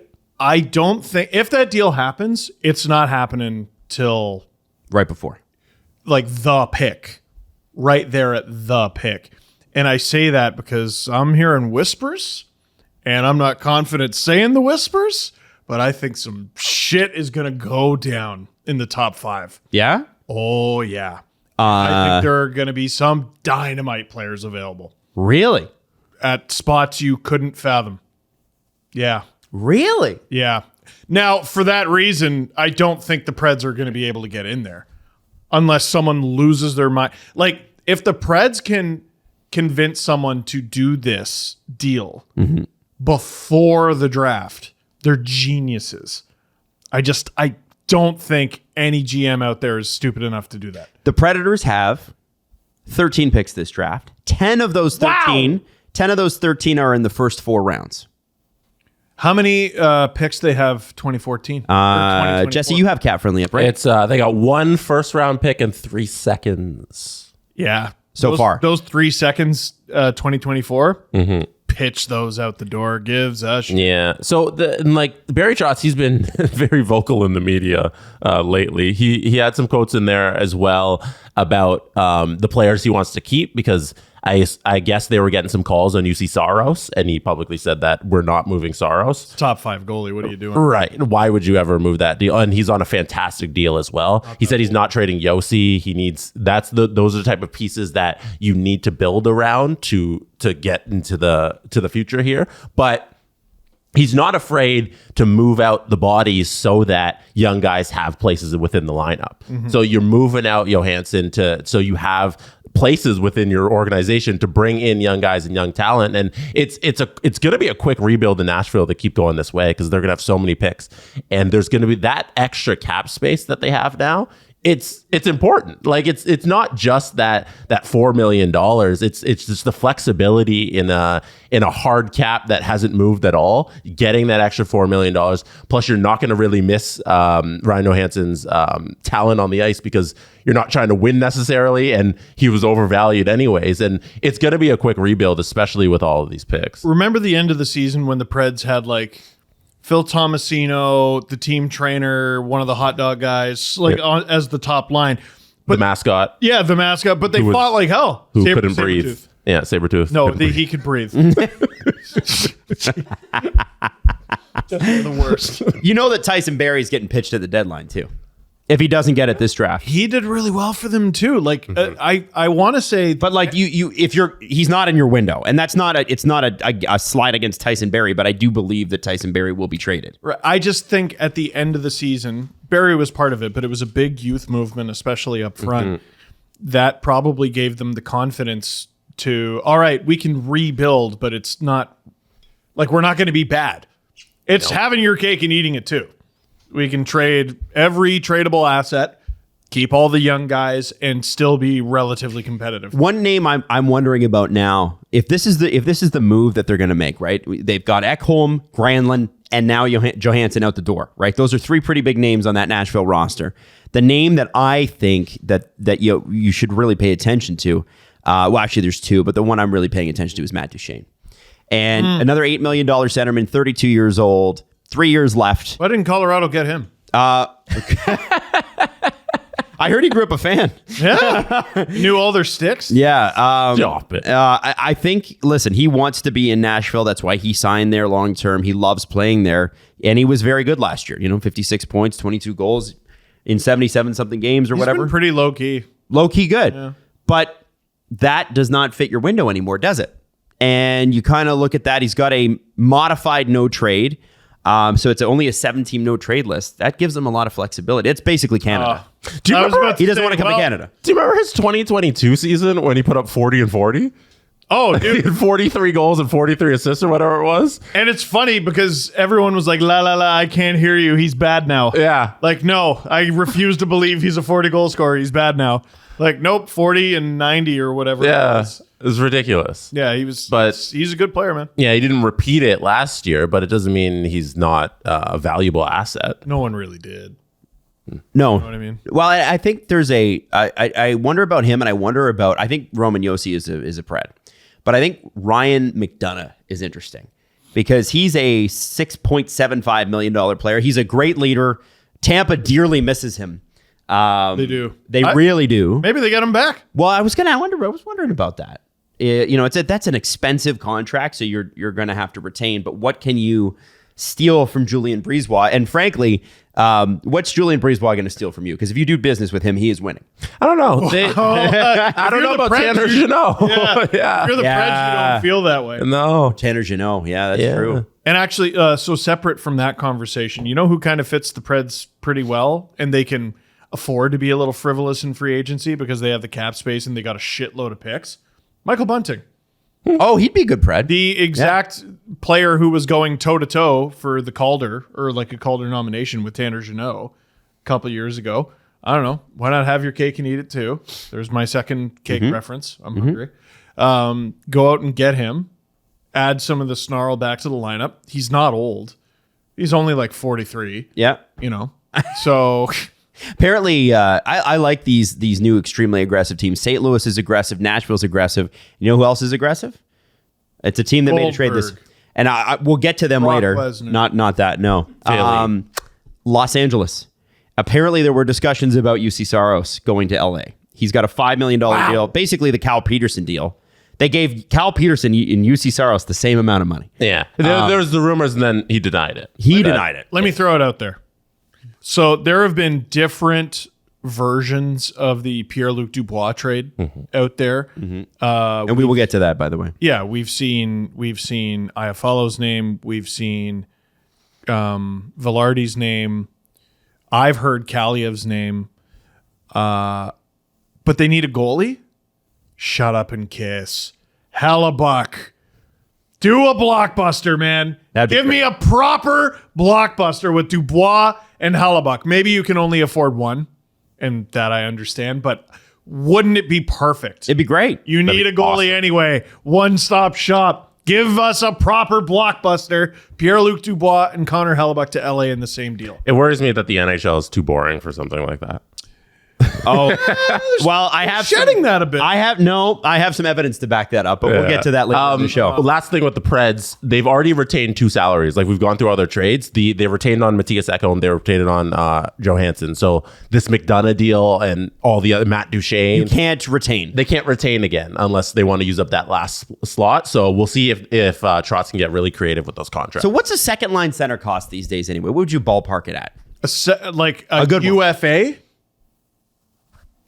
don't think if that deal happens, it's not happening till Right before. like the pick, right there at the pick. And I say that because I'm hearing whispers, and I'm not confident saying the whispers, but I think some shit is going to go down in the top 5. Yeah? Oh, yeah. I think there are going to be some dynamite players available Really? at spots you couldn't fathom. Yeah. Really? Yeah. Now, for that reason, I don't think the Preds are going to be able to get in there unless someone loses their mind. Like, if the Preds can convince someone to do this deal before the draft, they're geniuses. I don't think any GM out there is stupid enough to do that. The Predators have 13 picks this draft. 10 of those 13, 10 of those 13 are in the first 4 rounds. How many picks they have 2014? Jesse, you have cap friendly up, right? It's they got 1 first-round pick and 3 seconds. Yeah. So far. Those 3 seconds, 2024, pitch those out the door, gives a shit. Yeah. So Barry Trotz, he's been very vocal in the media lately. He had some quotes in there as well about the players he wants to keep, because I guess they were getting some calls on UC Saros, and he publicly said that we're not moving Saros. Top 5 goalie. What are you doing? Right. Why would you ever move that deal? And he's on a fantastic deal as well. He said he's not trading Yossi. He needs those are the type of pieces that you need to build around to get into the future here. But he's not afraid to move out the bodies so that young guys have places within the lineup. So you're moving out Johansen so you have places within your organization to bring in young guys and young talent. And it's going to be a quick rebuild in Nashville to keep going this way, because they're going to have so many picks, and there's going to be that extra cap space that they have now. It's important. Like it's not just that $4 million. It's just the flexibility in a hard cap that hasn't moved at all. Getting that extra $4 million. Plus, you're not going to really miss Ryan Johansen's talent on the ice, because you're not trying to win necessarily, and he was overvalued anyways. And it's going to be a quick rebuild, especially with all of these picks. Remember the end of the season when the Preds had like Phil Tomasino, the team trainer, one of the hot dog guys, as the top line. But the mascot. Yeah, the mascot. But they fought like hell. Who couldn't breathe. Sabretooth. Yeah, Sabretooth. No, he could breathe. Just the worst. You know that Tyson Barrie's getting pitched at the deadline too, if he doesn't get it this draft. He did really well for them too. Like I want to say, But like he's not in your window, and it's not a slide against Tyson Barrie, but I do believe that Tyson Barrie will be traded. I just think at the end of the season, Barrie was part of it, but it was a big youth movement, especially up front, that probably gave them the confidence to, all right, we can rebuild, but it's not like we're not going to be bad. It's having your cake and eating it too. We can trade every tradable asset, keep all the young guys, and still be relatively competitive. One name I'm wondering about now, if this is the move that they're going to make, right? They've got Ekholm, Granlund, and now Johansen out the door, right? Those are 3 pretty big names on that Nashville roster. The name that I think that you should really pay attention to, well, actually there's 2, but the one I'm really paying attention to is Matt Duchene. And another $8 million centerman, 32 years old, 3 years left. Why didn't Colorado get him? I heard he grew up a fan. Yeah. Knew all their sticks? Yeah. Stop it. I think, listen, he wants to be in Nashville. That's why he signed there long term. He loves playing there. And he was very good last year. 56 points, 22 goals in 77-something games or He's whatever. been pretty low-key. Low-key good. Yeah. But that does not fit your window anymore, does it? And you kind of look at that. He's got a modified no trade. So it's only a 7-team no trade list. That gives him a lot of flexibility. It's basically Canada. Do you remember? He doesn't want to come to Canada. Do you remember his 2022 season when he put up 40 and 40? Oh, He dude. had 43 goals and 43 assists or whatever it was. And it's funny because everyone was like, la, la, la, I can't hear you. He's bad now. Yeah. Like, no, I refuse to believe he's a 40-goal scorer. He's bad now. Like, nope, 40 and 90 or whatever it Yeah. was. It was ridiculous. Yeah, he's a good player, man. Yeah, he didn't repeat it last year, but it doesn't mean he's not a valuable asset. No one really did. No. You know what I mean? Well, I think there's I wonder about him, and I think Roman Josi is a Pred. But I think Ryan McDonough is interesting. because he's a $6.75 million player. He's a great leader. Tampa dearly misses him. They do. They really do. Maybe they get him back. Well, I was wondering about that. That's an expensive contract, so you're going to have to retain. But what can you steal from Julien Brisebois? And frankly, what's Julien Brisebois going to steal from you? Because if you do business with him, he is winning. I don't know. I don't know about Tanner Jeannot. Yeah. If you're the Preds, you don't feel that way. No. Tanner Jeannot. Yeah, that's true. And actually, so separate from that conversation, you know who kind of fits the Preds pretty well, and they can afford to be a little frivolous in free agency because they have the cap space and they got a shitload of picks? Michael Bunting. Oh, he'd be a good Pred. The exact player who was going toe-to-toe for the Calder, or like a Calder nomination with Tanner Jeannot a couple years ago. I don't know. Why not have your cake and eat it too? There's my second cake reference. I'm hungry. Go out and get him. Add some of the snarl back to the lineup. He's not old. He's only like 43. Yeah. So... Apparently, I like these new extremely aggressive teams. St. Louis is aggressive. Nashville's aggressive. You know who else is aggressive? It's a team that made a trade this, and we'll get to them later. Lesnar. Not that. No. Los Angeles. Apparently, there were discussions about UC Saros going to LA. He's got a $5 million deal, basically the Cal Peterson deal. They gave Cal Peterson and UC Saros the same amount of money. Yeah. There was the rumors, and then he denied it. He denied it. Let me throw it out there. So there have been different versions of the Pierre-Luc Dubois trade out there. And we will get to that, by the way. Yeah, we've seen Iafallo's name. We've seen Velarde's name. I've heard Kaliev's name. But they need a goalie? Shut up and kiss. Hellebuck. Do a blockbuster, man. Give me a proper blockbuster with Dubois and Hellebuck. Maybe you can only afford one, and that I understand, but wouldn't it be perfect? It'd be great. You need a goalie anyway. One-stop shop. Give us a proper blockbuster. Pierre-Luc Dubois and Connor Hellebuck to LA in the same deal. It worries me that the NHL is too boring for something like that. Oh, well, I have shedding that a bit. I have some evidence to back that up, but we'll get to that later in the show. Last thing with the Preds, they've already retained two salaries. Like we've gone through other trades. They retained on Matthias Ekholm. They retained on Johansen. So this McDonough deal and all the other Matt Duchene. You can't retain. They can't retain again unless they want to use up that last slot. So we'll see if Trotz can get really creative with those contracts. So what's a second line center cost these days anyway? What would you ballpark it at? A good UFA? One.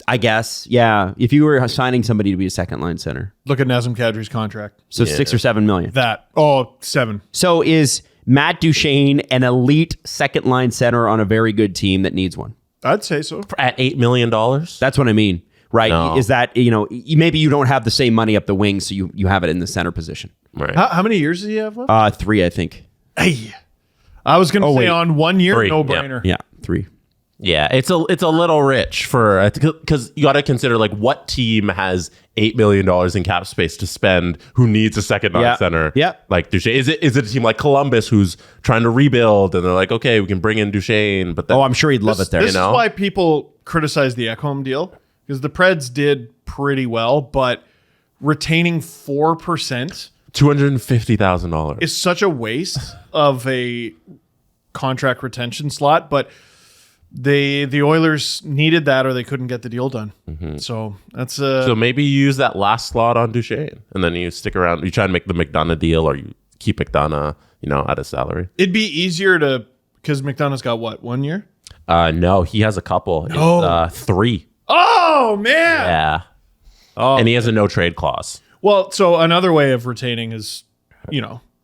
I guess, yeah. If you were signing somebody to be a second line center. Look at Nazem Kadri's contract. So 6 or 7 million. 7. So is Matt Duchene an elite second line center on a very good team that needs one? I'd say so. At $8 million? That's what I mean, right? No. Is that, maybe you don't have the same money up the wing, so you have it in the center position. Right. How many years does he have left? 3, I think. Hey. I was going to say on 1 year, 3. no-brainer. Yeah, 3. Yeah, it's a little rich for because you got to consider like what team has $8 million in cap space to spend who needs a second line center. Yeah, like Duchene. Is it a team like Columbus who's trying to rebuild and they're like, okay, we can bring in Duchene, but then, I'm sure he'd love it there. This is why people criticize the Ekholm deal because the Preds did pretty well, but retaining 4% $250,000 is such a waste of a contract retention slot, but. The Oilers needed that or they couldn't get the deal done. So that's so maybe you use that last slot on Duchene and then you stick around. You try and make the McDonough deal or you keep McDonough, at his salary. It'd be easier to because McDonough's got what 1 year? No, he has a couple. No. 3. Oh man. Yeah. Oh, and he has a no trade clause. Well, so another way of retaining is,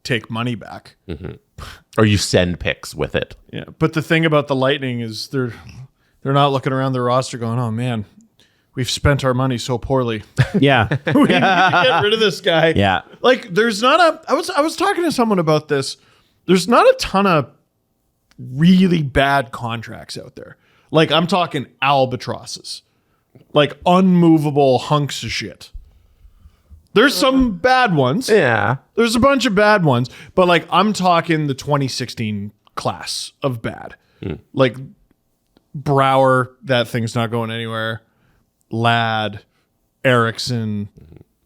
take money back. Or you send picks with it. Yeah, but the thing about the Lightning is they're not looking around their roster going, "Oh man, we've spent our money so poorly." Yeah, we need to get rid of this guy. Yeah, like there's not a. I was talking to someone about this. There's not a ton of really bad contracts out there. Like I'm talking albatrosses, like unmovable hunks of shit. There's some bad ones. Yeah. There's a bunch of bad ones. But, like, I'm talking the 2016 class of bad. Like, Brouwer, that thing's not going anywhere. Ladd, Erickson,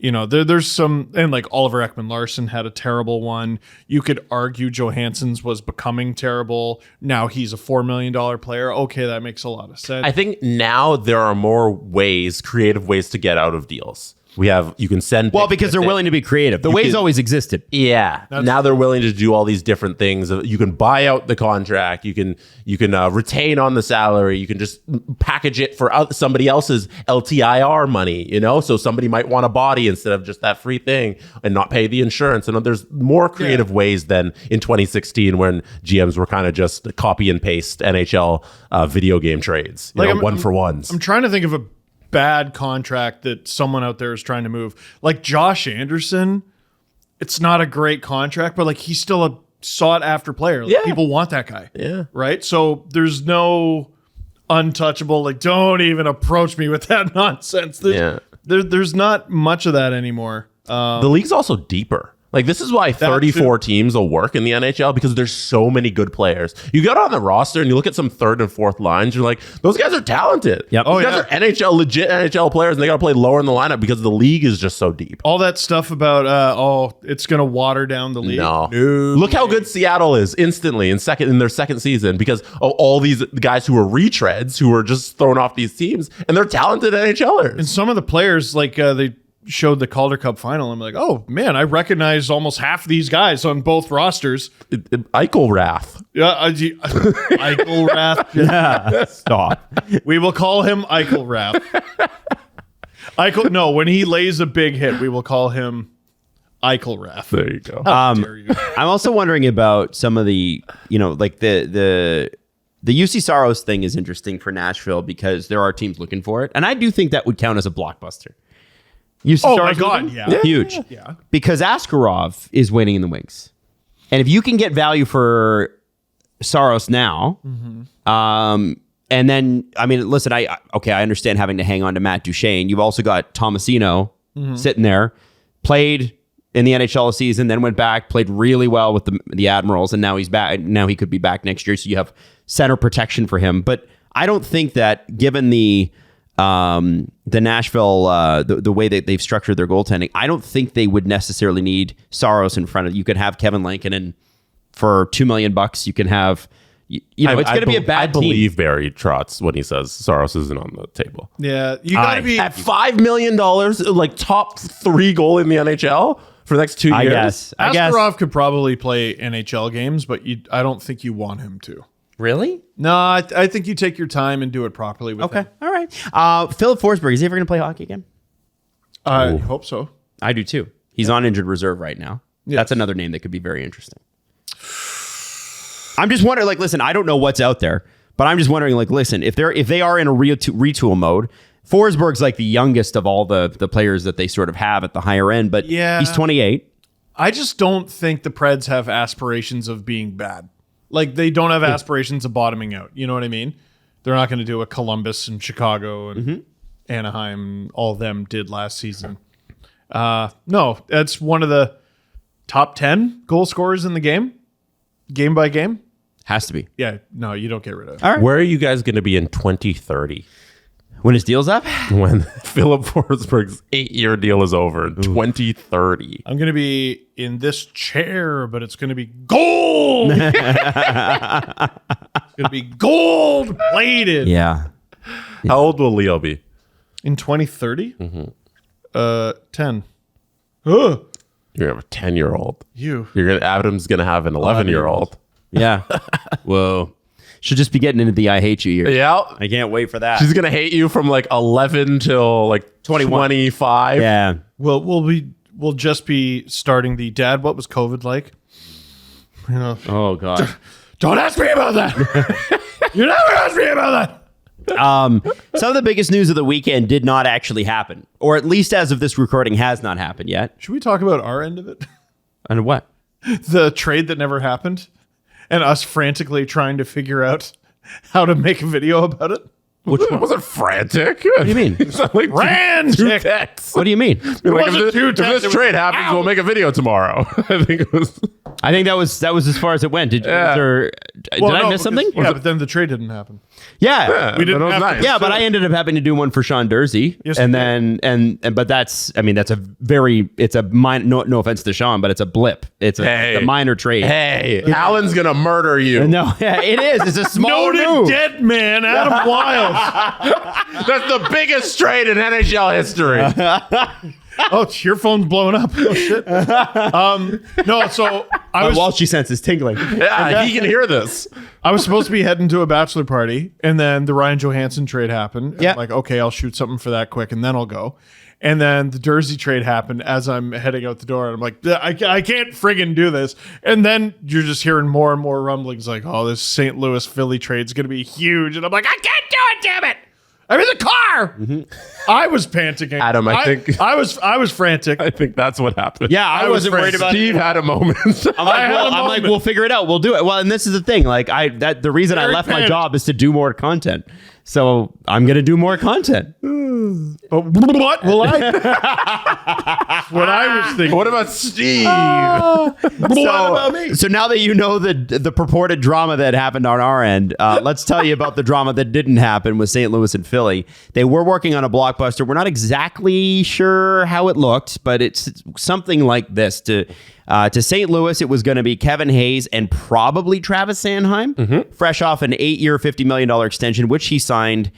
You know, there's some, and like Oliver Ekman-Larsson had a terrible one. You could argue Johansen's was becoming terrible. Now he's a $4 million player. Okay, that makes a lot of sense. I think now there are more ways, creative ways to get out of deals. You can send. Well, because they're willing to be creative. The ways always existed. Yeah. Now they're willing to do all these different things. You can buy out the contract. You can retain on the salary. You can just package it for somebody else's LTIR money, you know? So somebody might want a body instead of just that free thing and not pay the insurance. And there's more creative ways than in 2016 when GMs were kind of just copy and paste NHL video game trades, one for ones. I'm trying to think of a bad contract that someone out there is trying to move. Like Josh Anderson, it's not a great contract, but like he's still a sought after player. Like, people want that guy. Yeah. Right? So there's no untouchable, like, don't even approach me with that nonsense. There's not much of that anymore. The league's also deeper. Like, this is why 34 teams will work in the NHL, because there's so many good players. You go on the roster and you look at some third and fourth lines, you're like, those guys are talented. Yep. Those guys are legit NHL players, and they got to play lower in the lineup because the league is just so deep. All that stuff about, it's going to water down the league. No. Look how good Seattle is instantly in their second season, because of all these guys who are retreads who are just thrown off these teams, and they're talented NHLers. And some of the players, like they showed the Calder Cup final. I'm like, oh man, I recognize almost half these guys on both rosters. Eichel Wrath. Yeah, Eichel Wrath. Yeah, stop. We will call him Eichel Wrath. Eichel. No, when he lays a big hit, we will call him Eichel Wrath. There you go. I'm also wondering about some of the, like the UC Saros thing is interesting for Nashville because there are teams looking for it, and I do think that would count as a blockbuster. Oh my God, yeah. Huge. Yeah. Because Askarov is waiting in the wings. And if you can get value for Saros now, and then, I mean, listen, I understand having to hang on to Matt Duchene. You've also got Tomasino sitting there, played in the NHL season, then went back, played really well with the Admirals, and now he's back. Now he could be back next year, so you have center protection for him. But I don't think that, given the Nashville, the way that they've structured their goaltending, I don't think they would necessarily need Saros in front of. You could have Kevin Lankinen for $2 million. You can have, it's going to be a bad team. I believe Barry Trotz when he says Saros isn't on the table. Yeah, you got to be at $5 million, like top 3 goal in the NHL for the next 2 years. I guess Askarov could probably play NHL games, but I don't think you want him to. Really? No, I think you take your time and do it properly with him. All right. Philip Forsberg, is he ever going to play hockey again? I hope so. I do too. He's on injured reserve right now. Yes. That's another name that could be very interesting. I'm just wondering, listen, I don't know what's out there, but I'm just wondering, listen, if they are in a retool mode, Forsberg's like the youngest of all the players that they sort of have at the higher end, but he's 28. I just don't think the Preds have aspirations of being bad. Like, they don't have aspirations of bottoming out. You know what I mean? They're not going to do what Columbus and Chicago and Anaheim, all of them did last season. No, that's one of the top 10 goal scorers in the game by game. Has to be. Yeah, no, you don't get rid of it. All right. Where are you guys going to be in 2030? When his deal's up? When Philip Forsberg's 8-year deal is over in 2030. I'm going to be in this chair, but it's going to be gold. It's going to be gold plated. Yeah. How old will Leo be? In 2030? 10. You're going to have a 10-year-old. Adam's going to have an 11-year-old. Yeah. Whoa. She'll just be getting into the I hate you years. Yeah. I can't wait for that. She's going to hate you from 11 till 25. Yeah. Well, we'll just be starting the dad. What was COVID like? Oh God. Don't ask me about that. You never ask me about that. Some of the biggest news of the weekend did not actually happen, or at least as of this recording has not happened yet. Should we talk about our end of it? And what? The trade that never happened, and us frantically trying to figure out how to make a video about it. Which It one? wasn't frantic. What do you mean? It's not like two texts. What do you mean? Like, wasn't two if texts, this it was trade happens, we'll make a video tomorrow. I think it was. I think that was as far as it went. Did Yeah. did I miss something? Yeah, but then the trade didn't happen. Yeah. We didn't that was have to- nice. Yeah, but I ended up having to do one for Sean Dursey, Yes, and you then but that's it's a no offense to Sean, but it's a blip. It's a minor trade. Hey, Alan's gonna murder you. No, yeah, it is. It's a small Noted move. dead man, Adam Wild. That's the biggest trade in NHL history. Oh, your phone's blowing up. Oh, shit. No, so I My was Walshy sense is tingling. Yeah, he can hear this. I was supposed to be heading to a bachelor party, and then the Ryan Johansen trade happened. And Yeah. I'm like, okay, I'll shoot something for that quick, and then I'll go. And then the Dursey trade happened as I'm heading out the door, and I'm like, I can't friggin' do this. And then you're just hearing more and more rumblings like, oh, this St. Louis Philly trade's going to be huge. And I'm like, I can't do it, damn it. I'm in the car. I was panicking. Adam, I think- I was frantic. I think that's what happened. Yeah, I wasn't worried about Steve had a moment. I'm like, we'll figure it out. We'll do it. Well, and this is the thing. Like, the reason I Very left my panicked. job is to do more content. So I'm gonna do more content. But what will I? That's what I was thinking. What about Steve? What about me? So now that you know the purported drama that happened on our end, let's tell you about the drama that didn't happen with St. Louis and Philly. They were working on a blockbuster. We're not exactly sure how it looked, but it's something like this. To St. Louis, it was going to be Kevin Hayes and probably Travis Sanheim, fresh off an 8-year, $50 million extension, which he signed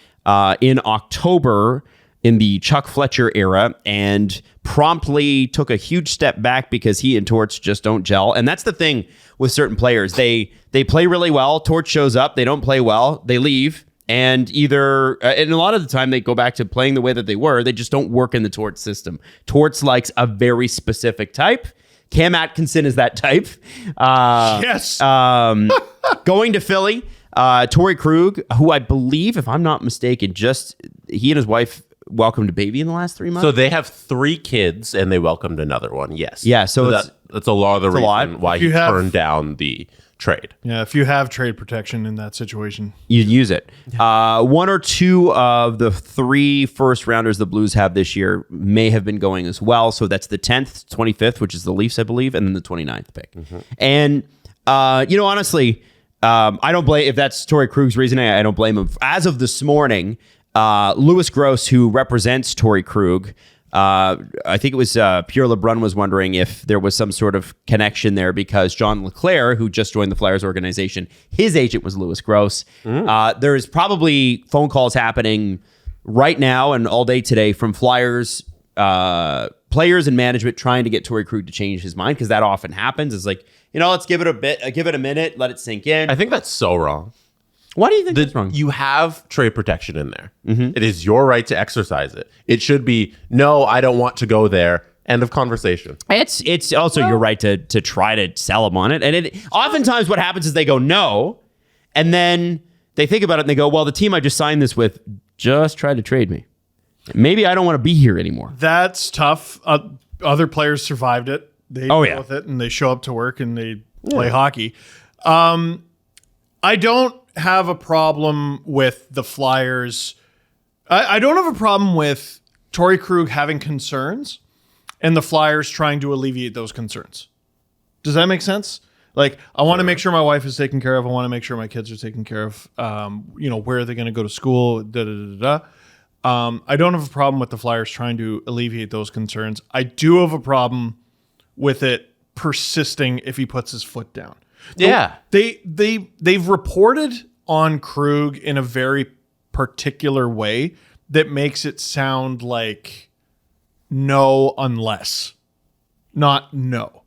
in October in the Chuck Fletcher era, and promptly took a huge step back because he and Torts just don't gel. And that's the thing with certain players. They play really well. Torts shows up. They don't play well. They leave. And and a lot of the time they go back to playing the way that they were. They just don't work in the Torts system. Torts likes a very specific type. Cam Atkinson is that type. Yes. Going to Philly, Torrey Krug, who I believe, if I'm not mistaken, he and his wife welcomed a baby in the last 3 months. So they have 3 kids and they welcomed another one. Yes. Yeah, so it's- that's a lot of the a lot. reason why If he you have- turned down the trade. Yeah, if you have trade protection in that situation. You use it. 1 or 2 of the 3 first rounders the Blues have this year may have been going as well. So that's the 10th, 25th, which is the Leafs, I believe, and then the 29th pick. And, honestly, I don't blame, if that's Torrey Krug's reasoning, I don't blame him. As of this morning, Louis Gross, who represents Torrey Krug, I think it was Pierre LeBrun was wondering if there was some sort of connection there because John LeClaire, who just joined the Flyers organization, his agent was Louis Gross. There's probably phone calls happening right now and all day today from Flyers players and management trying to get Torrey Krug to change his mind, because that often happens. It's like, let's give it a minute, let it sink in. I think that's so wrong. Why do you think that's wrong? You have trade protection in there. It is your right to exercise it. It should be, no, I don't want to go there. End of conversation. It's also your right to try to sell them on it. And oftentimes what happens is they go no, and then they think about it and they go, well, the team I just signed this with just tried to trade me. Maybe I don't want to be here anymore. That's tough. Other players survived it. They deal with it, and they show up to work and they play hockey. I don't have a problem with the Flyers. I don't have a problem with Torrey Krug having concerns and the Flyers trying to alleviate those concerns. Does that make sense? Like, I want to make sure my wife is taken care of. I want to make sure my kids are taken care of. Where are they going to go to school? I don't have a problem with the Flyers trying to alleviate those concerns. I do have a problem with it persisting if he puts his foot down. Yeah. They've reported on Krug in a very particular way that makes it sound like no unless, not no.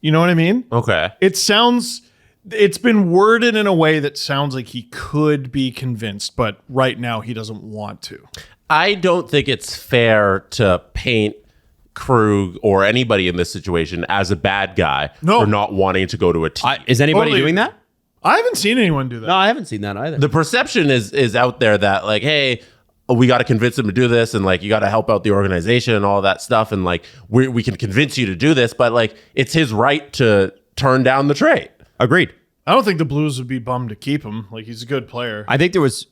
You know what I mean? Okay. It's been worded in a way that sounds like he could be convinced, but right now he doesn't want to. I don't think it's fair to paint Krug or anybody in this situation as a bad guy for not wanting to go to a team. Is anybody Totally. doing that? I haven't seen anyone do that. No, I haven't seen that either. The perception is out there that, like, hey, we got to convince him to do this, and like, you got to help out the organization and all that stuff, and like, we can convince you to do this, but like, it's his right to turn down the trade. Agreed. I don't think the Blues would be bummed to keep him. Like, he's a good player. I think there was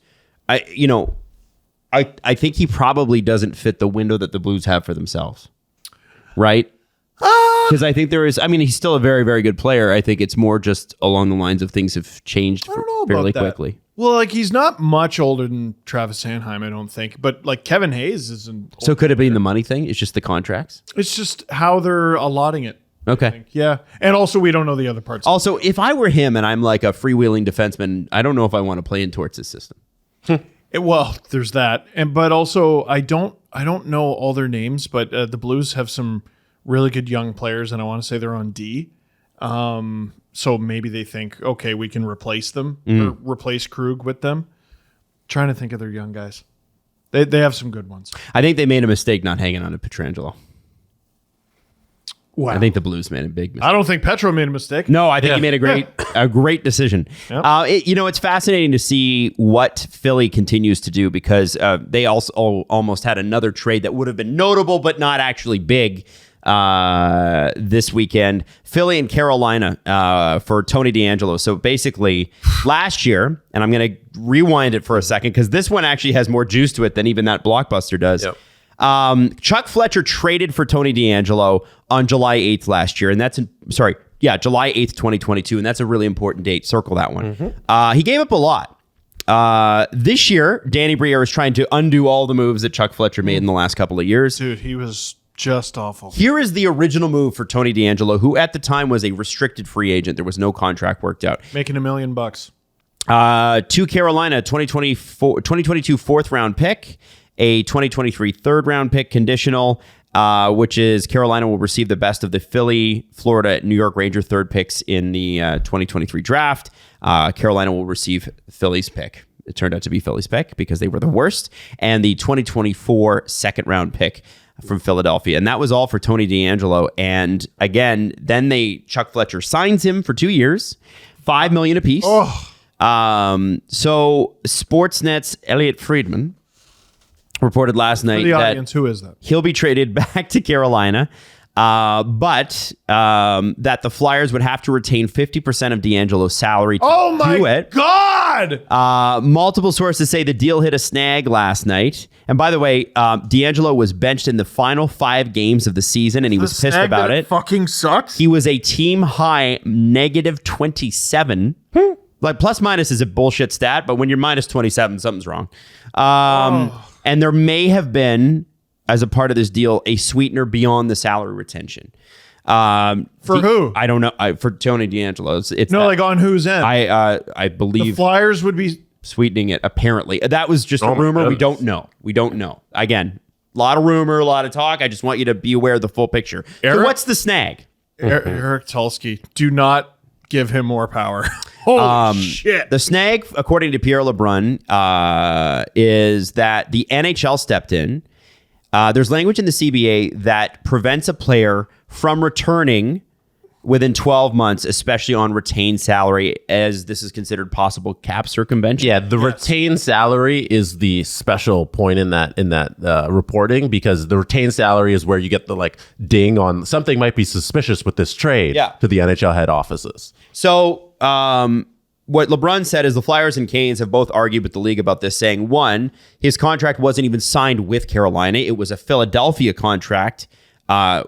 I think he probably doesn't fit the window that the Blues have for themselves, right? Because I think he's still a very, very good player. I think it's more just along the lines of things have changed fairly quickly. Well, like he's not much older than Travis Sanheim, I don't think. But like Kevin Hayes isn't. So could it be the money thing? It's just the contracts? It's just how they're allotting it. Okay. Yeah. And also we don't know the other parts. Also, if I were him and I'm like a freewheeling defenseman, I don't know if I want to play in Torts' system. Well, there's that. But also I don't know all their names, but the Blues have some really good young players, and I want to say they're on D. So maybe they think, okay, we can replace them or replace Krug with them. Trying to think of their young guys. They have some good ones. I think they made a mistake not hanging on to Pietrangelo. Wow. I think the Blues made a big mistake. I don't think Petro made a mistake. No, I think he made a great decision. Yep. It's fascinating to see what Philly continues to do because they also almost had another trade that would have been notable but not actually big this weekend. Philly and Carolina for Tony DeAngelo. So basically last year, and I'm going to rewind it for a second because this one actually has more juice to it than even that blockbuster does. Yep. Chuck Fletcher traded for Tony DeAngelo on July 8th last year. And July 8th, 2022. And that's a really important date. Circle that one. He gave up a lot. This year, Danny Briere is trying to undo all the moves that Chuck Fletcher made in the last couple of years. Dude, he was just awful. Here is the original move for Tony DeAngelo, who at the time was a restricted free agent. There was no contract worked out. Making $1 million. To Carolina, 2022 fourth round pick, a 2023 third round pick conditional, which is Carolina will receive the best of the Philly, Florida, New York Ranger third picks in the 2023 draft. Carolina will receive Philly's pick. It turned out to be Philly's pick because they were the worst. And the 2024 second round pick from Philadelphia. And that was all for Tony DeAngelo. And again, then Chuck Fletcher signs him for 2 years, $5 million apiece. So Sportsnet's Elliot Friedman reported last night audience, who is that? He'll be traded back to Carolina, but that the Flyers would have to retain 50% of DeAngelo's salary to do it. God! Multiple sources say the deal hit a snag last night. And by the way, DeAngelo was benched in the final 5 games of the season, and he was pissed about it. Fucking sucks. He was a team high -27. Like plus minus is a bullshit stat, but when you're -27, something's wrong. And there may have been, as a part of this deal, a sweetener beyond the salary retention. For who? I don't know. For Tony DeAngelo. It's like on whose end? I believe the Flyers would be sweetening it. Apparently, that was just a rumor. We don't know. Again, a lot of rumor, a lot of talk. I just want you to be aware of the full picture. So what's the snag? Eric Tulsky. Do not give him more power. Holy shit. The snag, according to Pierre LeBrun, is that the NHL stepped in. There's language in the CBA that prevents a player from returning within 12 months, especially on retained salary, as this is considered possible cap circumvention. Yeah, the retained salary is the special point in that reporting, because the retained salary is where you get the ding on something might be suspicious with this trade to the NHL head offices. So what LeBron said is the Flyers and Canes have both argued with the league about this, saying, one, his contract wasn't even signed with Carolina. It was a Philadelphia contract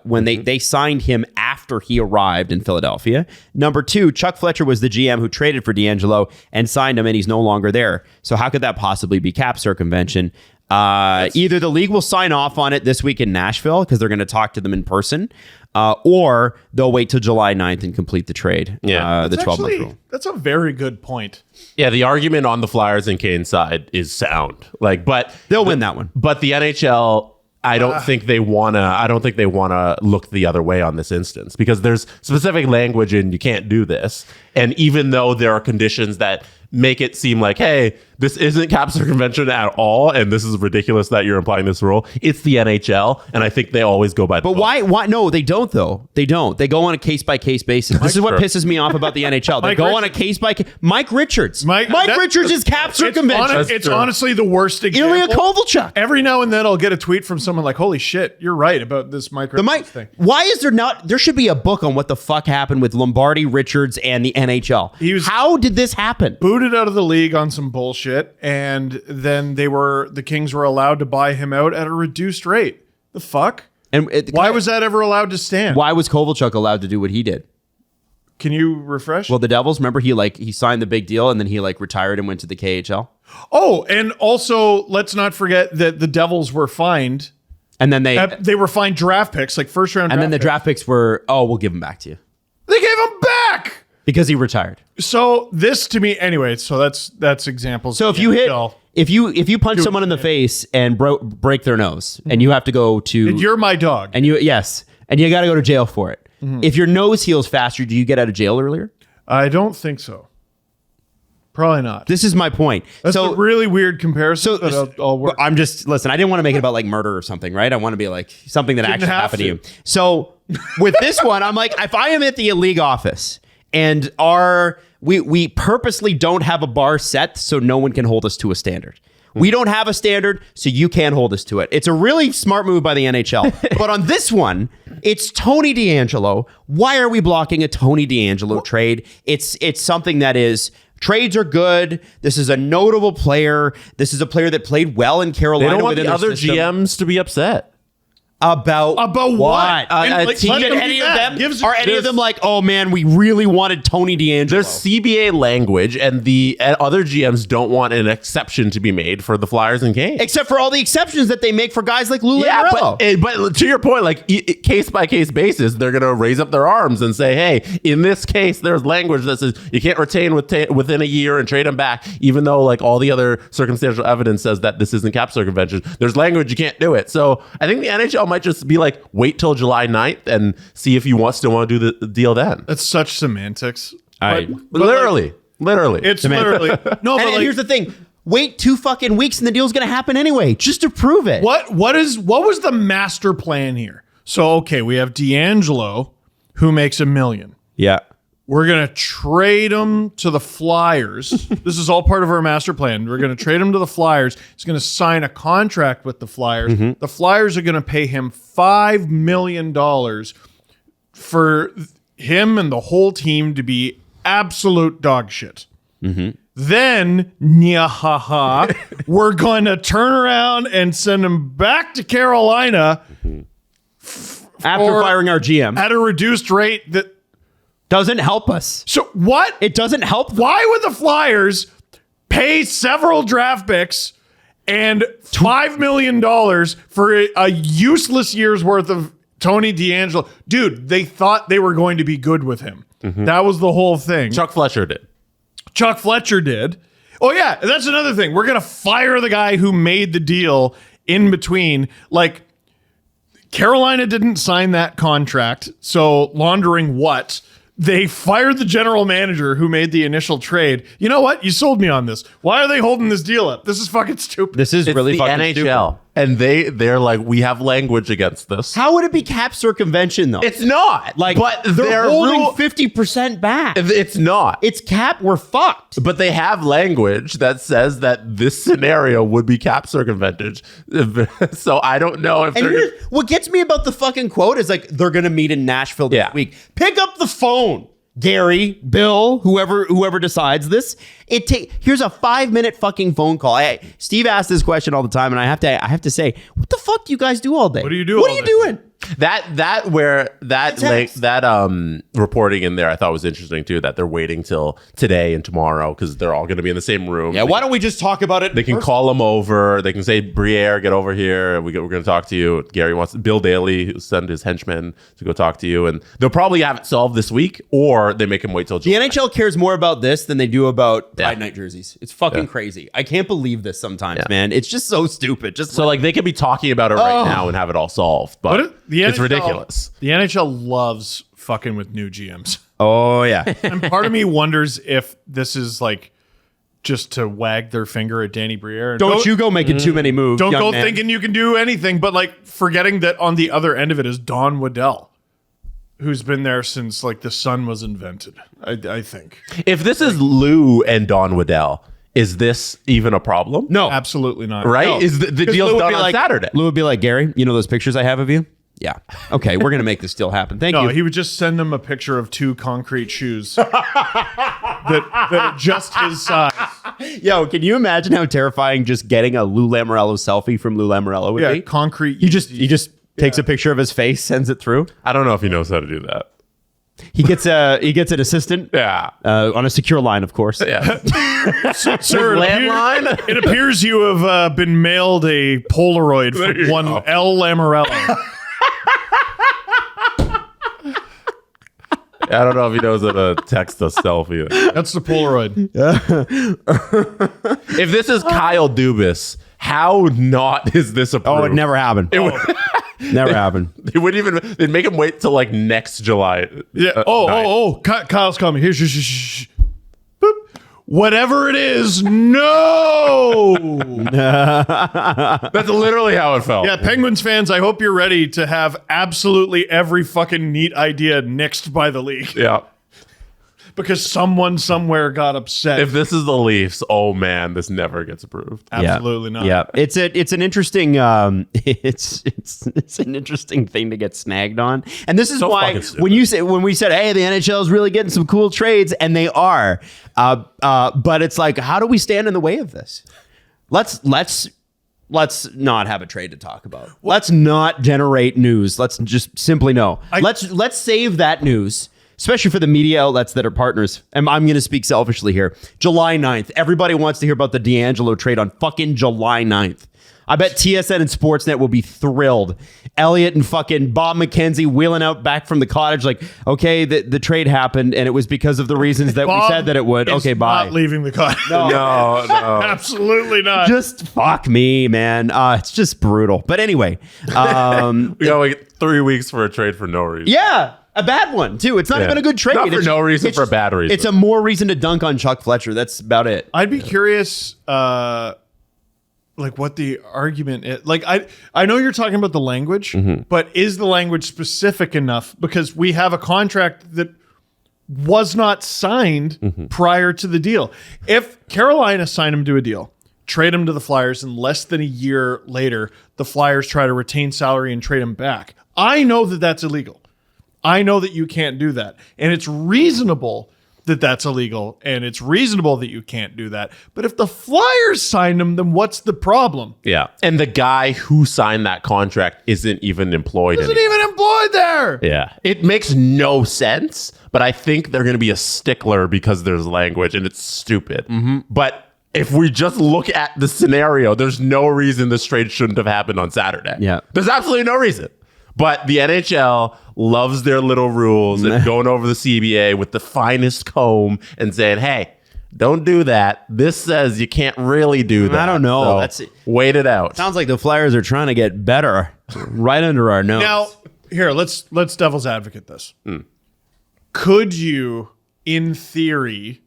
when they signed him after he arrived in Philadelphia. Number two, Chuck Fletcher was the GM who traded for DeAngelo and signed him, and he's no longer there. So how could that possibly be cap circumvention? Either the league will sign off on it this week in Nashville because they're going to talk to them in person, or they'll wait till July 9th and complete the trade. Yeah, the 12-month rule. That's a very good point. Yeah, the argument on the Flyers and Kane side is sound. But they'll win that one. But the NHL, I don't think they wanna look the other way on this instance, because there's specific language in you can't do this. And even though there are conditions that make it seem like, hey, this isn't cap circumvention at all, and this is ridiculous that you're implying this rule, it's the NHL, and I think they always go by the book. Why? No, they don't, though. They don't. They go on a case-by-case basis. This is what pisses me off about the NHL. They go on a case-by-case. Mike Richards. Mike Richards is cap circumvention. It's honestly the worst example. Ilya Kovalchuk. Every now and then I'll get a tweet from someone like, holy shit, you're right about this Mike Richards thing. Why is there not? There should be a book on what the fuck happened with Lombardi, Richards, and the NHL. How did this happen? Booted out of the league on some bullshit. shit, and then the Kings were allowed to buy him out at a reduced rate. The fuck? And Why was that ever allowed to stand? Why was Kovalchuk allowed to do what he did? Can you refresh? Well, the Devils, remember he signed the big deal and then he retired and went to the KHL. Oh, and also let's not forget that the Devils were fined. And then They were fined draft picks, like first round. and then the draft picks were, we'll give them back to you They gave him back because he retired. So this to me, anyway. So that's examples. So if you punch someone in the face and break their nose, and you have to go to, and you're my dog, and you got to go to jail for it. If your nose heals faster, do you get out of jail earlier? I don't think so. Probably not. This is my point. That's a really weird comparison. But I'm just listen. I didn't want to make it about murder or something, right? I want to be something that actually happened to you. So with this one, I'm if I am at the league office and we purposely don't have a bar set so no one can hold us to a standard. We don't have a standard, so you can't hold us to it. It's a really smart move by the NHL. But on this one, it's Tony DeAngelo. Why are we blocking a Tony DeAngelo trade? It's something that is. Trades are good. This is a notable player. This is a player that played well in Carolina. They don't want the other GMs to be upset. About what? Did any of them oh man, we really wanted Tony DeAngelo? There's CBA language, and the other GMs don't want an exception to be made for the Flyers and Kings. Except for all the exceptions that they make for guys like Lou Yeah, Lamoriello. but to your point, case by case basis, they're going to raise up their arms and say, "Hey, in this case, there's language that says you can't retain within a year and trade them back, even though all the other circumstantial evidence says that this isn't cap circumvention. There's language you can't do it." So I think the NHL might just be wait till July 9th and see if you still want to do the deal then. That's such semantics. Literally. It's literally no. And here's the thing: wait 2 fucking weeks, and the deal's going to happen anyway, just to prove it. What was the master plan here? So okay, we have DeAngelo, who makes $1 million. Yeah. We're going to trade him to the Flyers. This is all part of our master plan. We're going to trade him to the Flyers. He's going to sign a contract with the Flyers. Mm-hmm. The Flyers are going to pay him $5 million for him and the whole team to be absolute dog shit. Mm-hmm. Then, we're going to turn around and send him back to Carolina after firing our GM at a reduced rate that doesn't help us. So what? It doesn't help them. Why would the Flyers pay several draft picks and $5 million for a useless year's worth of Tony DeAngelo? Dude, they thought they were going to be good with him. Mm-hmm. That was the whole thing. Chuck Fletcher did. Oh, yeah. That's another thing. We're going to fire the guy who made the deal in between. Carolina didn't sign that contract. So laundering what? They fired the general manager who made the initial trade. You know what? You sold me on this. Why are they holding this deal up? This is fucking stupid. This is really fucking NHL. stupid. And they're we have language against this. How would it be cap circumvention though? It's not. But they're holding 50% back. It's not. It's cap. We're fucked. But they have language that says that this scenario would be cap circumvented. So I don't know if they're... What gets me about the fucking quote is they're going to meet in Nashville this week. Pick up the phone. Gary, Bill, whoever decides this, here's a 5-minute fucking phone call. Steve asks this question all the time, and I have to say, what the fuck do you guys do all day? What do you do? What are you doing? That reporting in there I thought was interesting too, that they're waiting till today and tomorrow because they're all going to be in the same room. Yeah, why don't we just talk about it? They can call them over. They can say, Briere, get over here. We're going to talk to you. Gary wants Bill Daly send his henchmen to go talk to you, and they'll probably have it solved this week, or they make him wait till July. The NHL cares more about this than they do about Pride Night jerseys. It's fucking crazy. I can't believe this sometimes, man. It's just so stupid. They could be talking about it right now and have it all solved, but it's ridiculous. The NHL loves fucking with new GMs. Oh, yeah. And part of me wonders if this is just to wag their finger at Danny Briere. Don't you go making too many moves. Don't go thinking you can do anything, but forgetting that on the other end of it is Don Waddell, who's been there since the sun was invented, I think. If this is Lou and Don Waddell, is this even a problem? No. Absolutely not. Right? No. Is the deal's done on Saturday? Lou would be like, Gary, you know those pictures I have of you? Yeah. Okay, we're going to make this deal happen. Thank you. No, he would just send him a picture of 2 concrete shoes that are just his size. Yo, can you imagine how terrifying just getting a Lou Lamoriello selfie from Lou Lamoriello would Yeah, be? concrete. He just takes a picture of his face, sends it through. I don't know if he knows how to do that. He gets an assistant. Yeah. On a secure line, of course. Yeah. Sir, Landline? it appears you have been mailed a Polaroid from one L. Lamoriello. I don't know if he knows how to text a selfie. That's the Polaroid. If this is Kyle Dubas, how not is this approved? Oh, it never happened. Never happened. They wouldn't even. They'd make him wait till like next July. Yeah. Kyle's coming. Here, shh. Boop. Whatever it is, no. That's literally how it felt. Yeah, Penguins fans, I hope you're ready to have absolutely every fucking neat idea nixed by the league Yeah. because someone somewhere got upset. If this is the Leafs, oh man, this never gets approved. Absolutely not. Yeah, it's an interesting it's an interesting thing to get snagged on, and this is So why fucking stupid. when we said, hey, the NHL is really getting some cool trades, and they are, but it's like, how do we stand in the way of this? Let's not have a trade to talk about. Let's not generate news. Let's just simply no. Let's save that news. Especially for the media outlets that are partners. And I'm going to speak selfishly here. July 9th. Everybody wants to hear about the DeAngelo trade on fucking July 9th. I bet TSN and Sportsnet will be thrilled. Elliot and fucking Bob McKenzie wheeling out back from the cottage like, okay, the trade happened and it was because of the reasons that we said that it would. is Okay, bye. Not leaving the cottage. No. Absolutely not. Just fuck me, man. It's just brutal. But anyway. We got like 3 weeks for a trade for no reason. Yeah. A bad one, too. It's not even a good trade. Not for no reason, for a bad reason. It's a more reason to dunk on Chuck Fletcher. That's about it. I'd be curious, like what the argument is. Like I know you're talking about the language, but is the language specific enough? Because we have a contract that was not signed prior to the deal. If Carolina signed him to a deal, trade him to the Flyers, and less than a year later, the Flyers try to retain salary and trade him back, I know that that's illegal. I know that you can't do that. And it's reasonable that that's illegal. And it's reasonable that you can't do that. But if the Flyers signed him, then what's the problem? Yeah. And the guy who signed that contract isn't even employed. Isn't even employed there. Yeah. It makes no sense, but I think they're going to be a stickler because there's language and it's stupid. But if we just look at the scenario, there's no reason this trade shouldn't have happened on Saturday. Yeah. There's absolutely no reason. But the NHL loves their little rules and going over the CBA with the finest comb and saying, hey, don't do that. This says you can't really do that. I don't know. So wait it out. Sounds like the Flyers are trying to get better right under our nose. Now, here, let's devil's advocate this. Could you, in theory,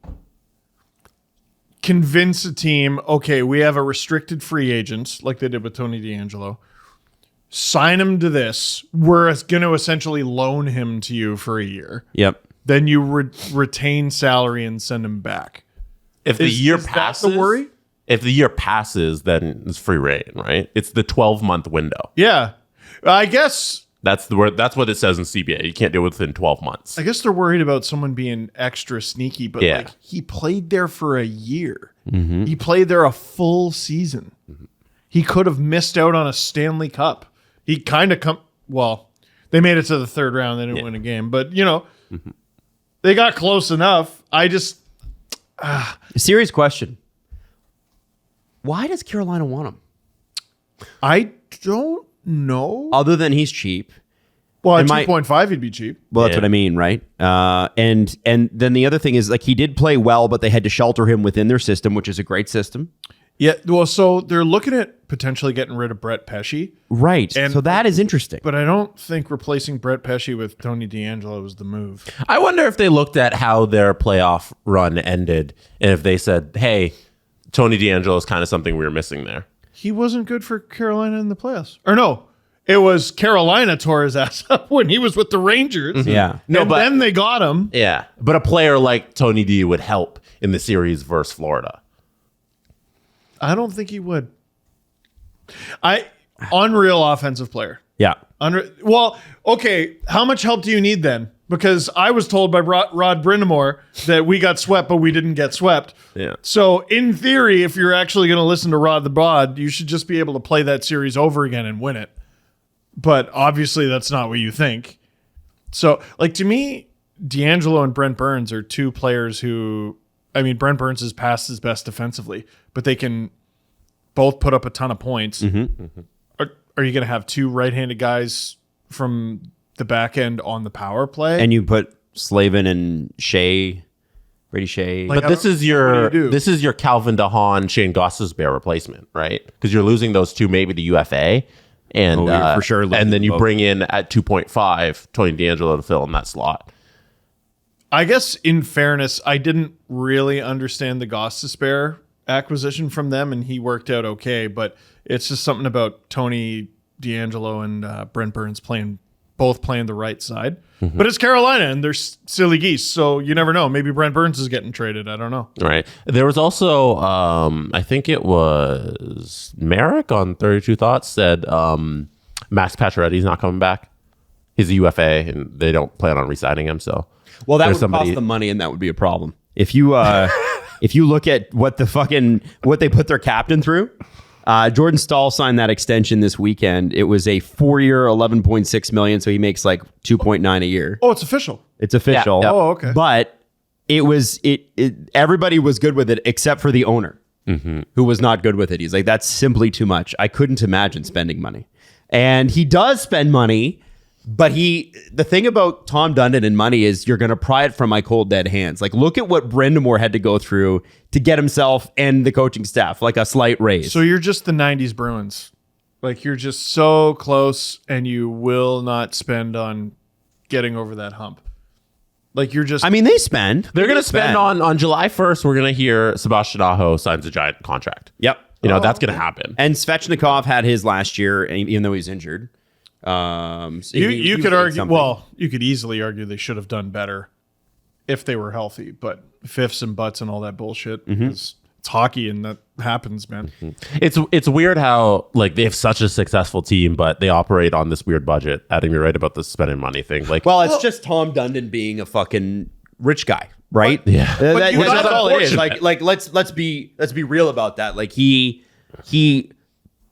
convince a team, okay, we have a restricted free agent, like they did with Tony DeAngelo, sign him to this, we're going to essentially loan him to you for a year. Yep. Then you retain salary and send him back. If the year is passes, that the worry? If the year passes, then it's free reign, right? It's the 12-month window. Yeah. I guess That's what it says in CBA. You can't do it within 12 months. they're worried about someone being extra sneaky, but Yeah. like he played there for a year. He played there a full season. He could have missed out on a Stanley Cup. He kind of they made it to the third round. They didn't win a game, but they got close enough. Serious question. Why does Carolina want him? I don't know. Other than he's cheap. Well, at Am I- 2.5, he'd be cheap. Well, that's Yeah. what I mean, right? And then the other thing is, like, he did play well, but they had to shelter him within their system, which is a great system. Yeah, well, so they're looking at potentially getting rid of Brett Pesce, Right. And- so that is interesting. but I don't think replacing Brett Pesce with Tony DeAngelo is the move. I wonder if they looked at how their playoff run ended and if they said, hey, Tony DeAngelo is kind of something we were missing there. He wasn't good for Carolina in the playoffs. Or no, it was Carolina tore his ass up when he was with the Rangers. Yeah. No, And but- then they got him. Yeah. But a player like Tony D would help in the series versus Florida. I don't think he would. Unreal offensive player. Yeah. Well, okay. How much help do you need then? because I was told by Rod Brindamore that we got swept, but we didn't get swept. Yeah. So in theory, if you're actually going to listen to Rod the Bod, you should just be able to play that series over again and win it. But obviously, that's not what you think. So, like, to me, DeAngelo and Brent Burns are two players who, I mean, Brent Burns is past his best defensively, but they can both put up a ton of points. Are you going to have two right-handed guys from the back end on the power play? And you put Slavin and Brady Shea. Like, But this is what do you do? your Calvin DeHaan, Shane Gostisbehere replacement, right? Because you're losing those two, maybe the UFA, and you're for sure losing and then you both. bring in at 2.5 Tony DeAngelo to fill in that slot. I guess, in fairness, I didn't really understand the Gostisbehere acquisition from them, and he worked out okay. But it's just something about Tony DeAngelo and Brent Burns both playing the right side. But it's Carolina, and they're silly geese, so you never know. Maybe Brent Burns is getting traded. I don't know. Right. There was also, I think it was Merrick on 32 Thoughts said Max Pacioretty's not coming back. He's a UFA, and they don't plan on re-signing him. So, Well, that there's would cost them money, and that would be a problem. If you if you look at what they put their captain through, Jordan Stahl signed that extension this weekend. It was a 4-year, $11.6 million, so he makes like 2.9 a year. Oh, it's official. It's official. Yeah. Oh, okay. But it was everybody was good with it except for the owner, who was not good with it. He's like, that's simply too much. I couldn't imagine spending money, and he does spend money. But the thing about Tom Dundon and money is you're going to pry it from my cold dead hands. Like, look at what Brindamore had to go through to get himself and the coaching staff like a slight raise. So you're just the 90s Bruins. Like, you're just so close, and you will not spend on getting over that hump. Like, you're just... I mean, they spend. they're going to spend on July 1st. We're going to hear Sebastian Aho signs a giant contract. Yep. You know, that's going to happen. And Svechnikov had his last year, even though he's injured. So You he could did argue, something. well, you could easily argue they should have done better if they were healthy, but fifths and butts and all that bullshit, it's hockey and that happens, man. It's weird how like they have such a successful team, but they operate on this weird budget. Adam, you're right about the spending money thing. Like, Well, it's just Tom Dundon being a fucking rich guy, right? Yeah. That's all it is. unfortunate. Like let's be real about that. Like he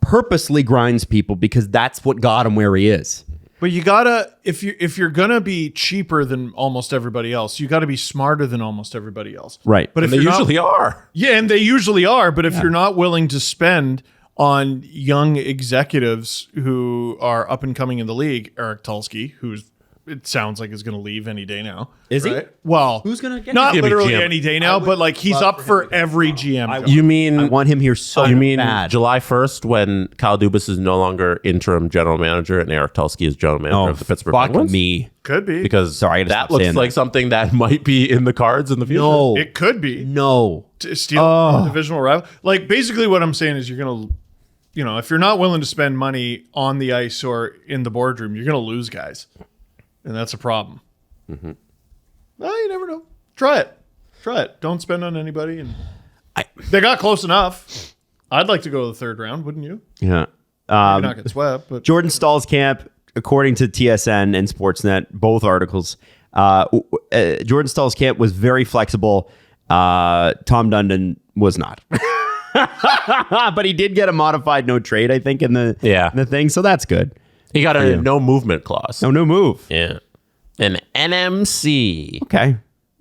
purposely grinds people because that's what got him where he is. But you gotta, if you're gonna be cheaper than almost everybody else, you gotta be smarter than almost everybody else. Right. But if they you're not- usually are. yeah, and they usually are. But if you're not willing to spend on young executives who are up and coming in the league, Eric Tulsky, who's it sounds like is going to leave any day now. Is he? right? Well, Who's gonna get not him? He's gonna be literally GM. any day now, but like he's up for every GM. job. You mean I want him here so you mean bad. July 1st when Kyle Dubas is no longer interim general manager and Eric Tulsky is general manager of the Pittsburgh fuck Penguins? me. Could be Because Sorry, I gotta that stop looks saying like that. something that might be in the cards in the future. No. it could be No. to steal a divisional rival. Like basically, what I'm saying is you're gonna, if you're not willing to spend money on the ice or in the boardroom, you're gonna lose guys, and that's a problem. Well, you never know. Try it. Don't spend on anybody. And they got close enough. I'd like to go to the third round, wouldn't you? Yeah. Maybe not get swept, but Jordan Stahl's camp, according to TSN and Sportsnet, both articles, Jordan Stahl's camp was very flexible. Tom Dundon was not. But he did get a modified no trade, I think, in the thing. So that's good. He got a no movement clause. No move. Yeah. An NMC. Okay.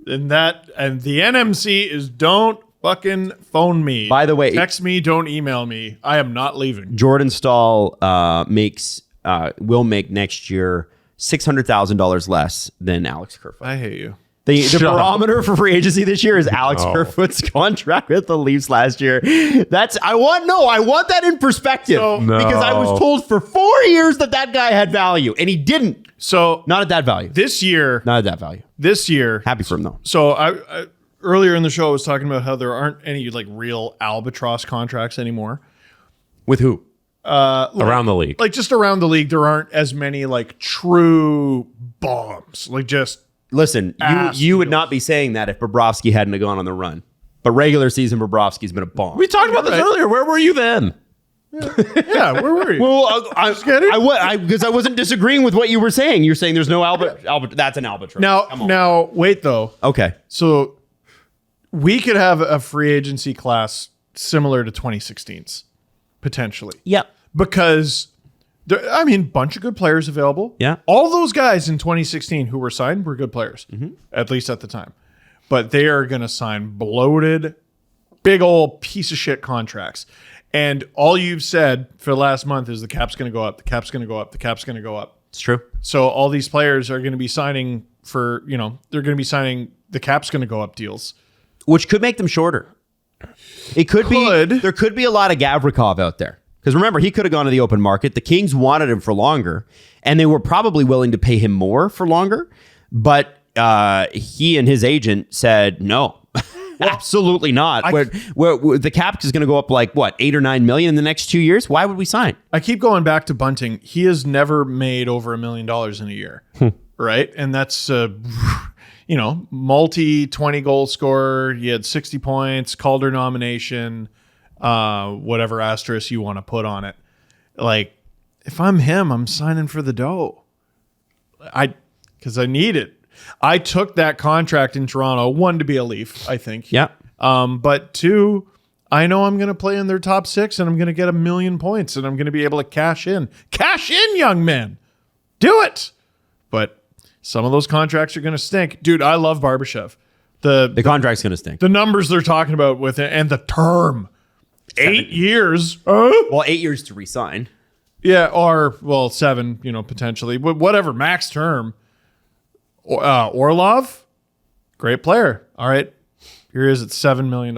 and the NMC is don't fucking phone me. By the way- text me, don't email me. I am not leaving. Jordan Stahl will make next year $600,000 less than Alex Kerfoot. I hate you. The Shut up. barometer for free agency this year is Alex Kerfoot's contract with the Leafs last year. I want that in perspective because I was told for 4 years that guy had value and he didn't. So Not at that value. this year, Not at that value. happy for him though. So I earlier in the show I was talking about how there aren't any like real albatross contracts anymore. With who? Around the league. Like just around the league, there aren't as many like true bombs. Like just Listen, Ass you would deals. not be saying that if Bobrovsky hadn't have gone on the run. But regular season Bobrovsky's been a bomb. We talked about this earlier. Where were you then? Yeah, where were you? Well, because I wasn't disagreeing with what you were saying. You're saying there's no Albert. That's an albatross. Now, wait though. Okay. So we could have a free agency class similar to 2016's potentially. Yeah. Because bunch of good players available. Yeah. All those guys in 2016 who were signed were good players, at least at the time. But they are going to sign bloated, big old piece of shit contracts. And all you've said for the last month is the cap's going to go up, the cap's going to go up, the cap's going to go up. It's true. So all these players are going to be signing for, they're going to be signing the cap's going to go up deals. Which could make them shorter. It could be. There could be a lot of Gavrikov out there. Because remember, he could have gone to the open market. The Kings wanted him for longer, and they were probably willing to pay him more for longer. But he and his agent said, no, absolutely not. The cap is going to go up like, what, 8 or 9 million in the next 2 years? Why would we sign? I keep going back to Bunting. He has never made over $1 million in a year, right? And that's, multi 20 goal scorer. He had 60 points, Calder nomination, whatever asterisk you want to put on it. Like, if I'm him, I'm signing for the dough. Because I need it. I took that contract in Toronto, one, to be a Leaf, I think. Yeah. But two, I know I'm going to play in their top 6 and I'm going to get 1 million points and I'm going to be able to cash in. Cash in, young men. Do it. But some of those contracts are going to stink. Dude, I love Barbashev. The contract's going to stink. The numbers they're talking about with it and the term. 8 years. Well, 8 years to resign. Yeah, or, 7, potentially. But whatever, max term. Orlov, great player. All right, here is at $7 million.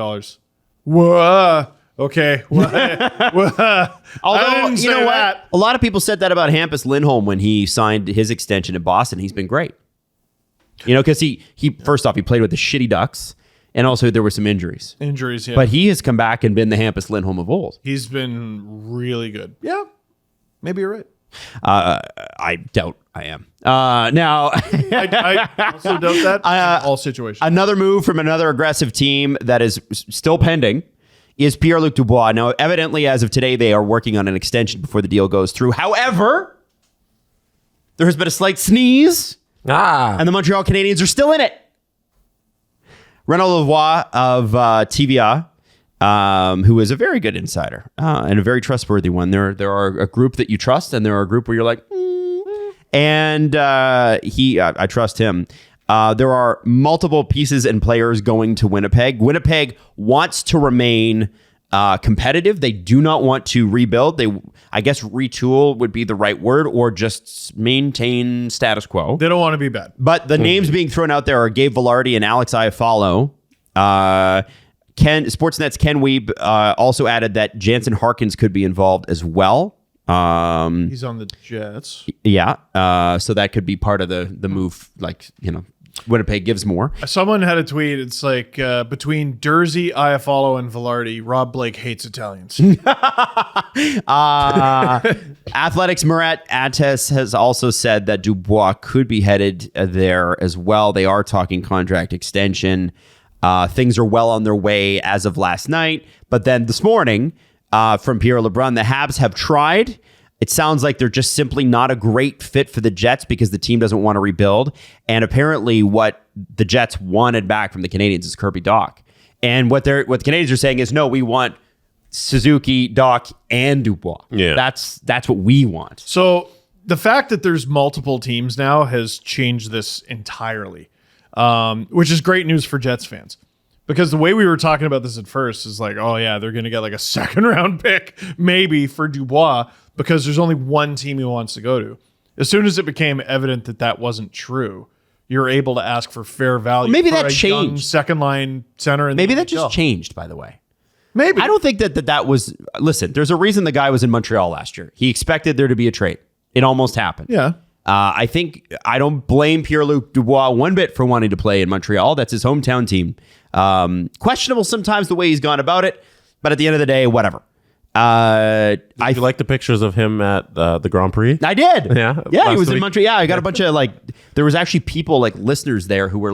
Whoa. Okay. Although, you know what? A lot of people said that about Hampus Lindholm when he signed his extension in Boston. He's been great. Because he first off, he played with the shitty Ducks, and also there were some injuries. Yeah. But he has come back and been the Hampus Lindholm of old. He's been really good. Yeah, maybe you're right. I doubt I am. Now, I also doubt that in all situations. Another move from another aggressive team that is still pending is Pierre-Luc Dubois. Now, evidently, as of today, they are working on an extension before the deal goes through. However, there has been a slight sneeze, and the Montreal Canadiens are still in it. Renaud Lavoie of TVA, who is a very good insider and a very trustworthy one. There are a group that you trust, and there are a group where you're like, and I trust him. There are multiple pieces and players going to Winnipeg. Winnipeg wants to remain competitive. They do not want to rebuild. I guess retool would be the right word, or just maintain status quo. They don't want to be bad. But the names being thrown out there are Gabe Velarde and Alex Iafallo. Sportsnet's Ken Wiebe also added that Jansen Harkins could be involved as well. He's on the Jets. Yeah. So that could be part of the move. Winnipeg gives more. Someone had a tweet. It's like between Dursey, Iafallo, and Velarde, Rob Blake hates Italians. Athletics' Murat Ates has also said that Dubois could be headed there as well. They are talking contract extension. Things are well on their way as of last night. But then this morning, from Pierre LeBrun, the Habs have tried. It sounds like they're just simply not a great fit for the Jets because the team doesn't want to rebuild. And apparently what the Jets wanted back from the Canadiens is Kirby Dach. And what the Canadiens are saying is, no, we want Suzuki, Dach, and Dubois. Yeah. That's what we want. So the fact that there's multiple teams now has changed this entirely, which is great news for Jets fans. Because the way we were talking about this at first is like, oh yeah, they're going to get like a second round pick maybe for Dubois because there's only one team he wants to go to. As soon as it became evident that that wasn't true, you're able to ask for fair value. Maybe for that a changed. Young second line center. Maybe that just changed, by the way. Maybe. I don't think that was. Listen, there's a reason the guy was in Montreal last year. He expected there to be a trade. It almost happened. Yeah. I don't blame Pierre-Luc Dubois one bit for wanting to play in Montreal. That's his hometown team. Questionable sometimes the way he's gone about it, but at the end of the day, whatever. Did you like the pictures of him at the Grand Prix? I did. Yeah, he last was in week. Montreal. Yeah, I got a bunch of there was actually people listeners there who were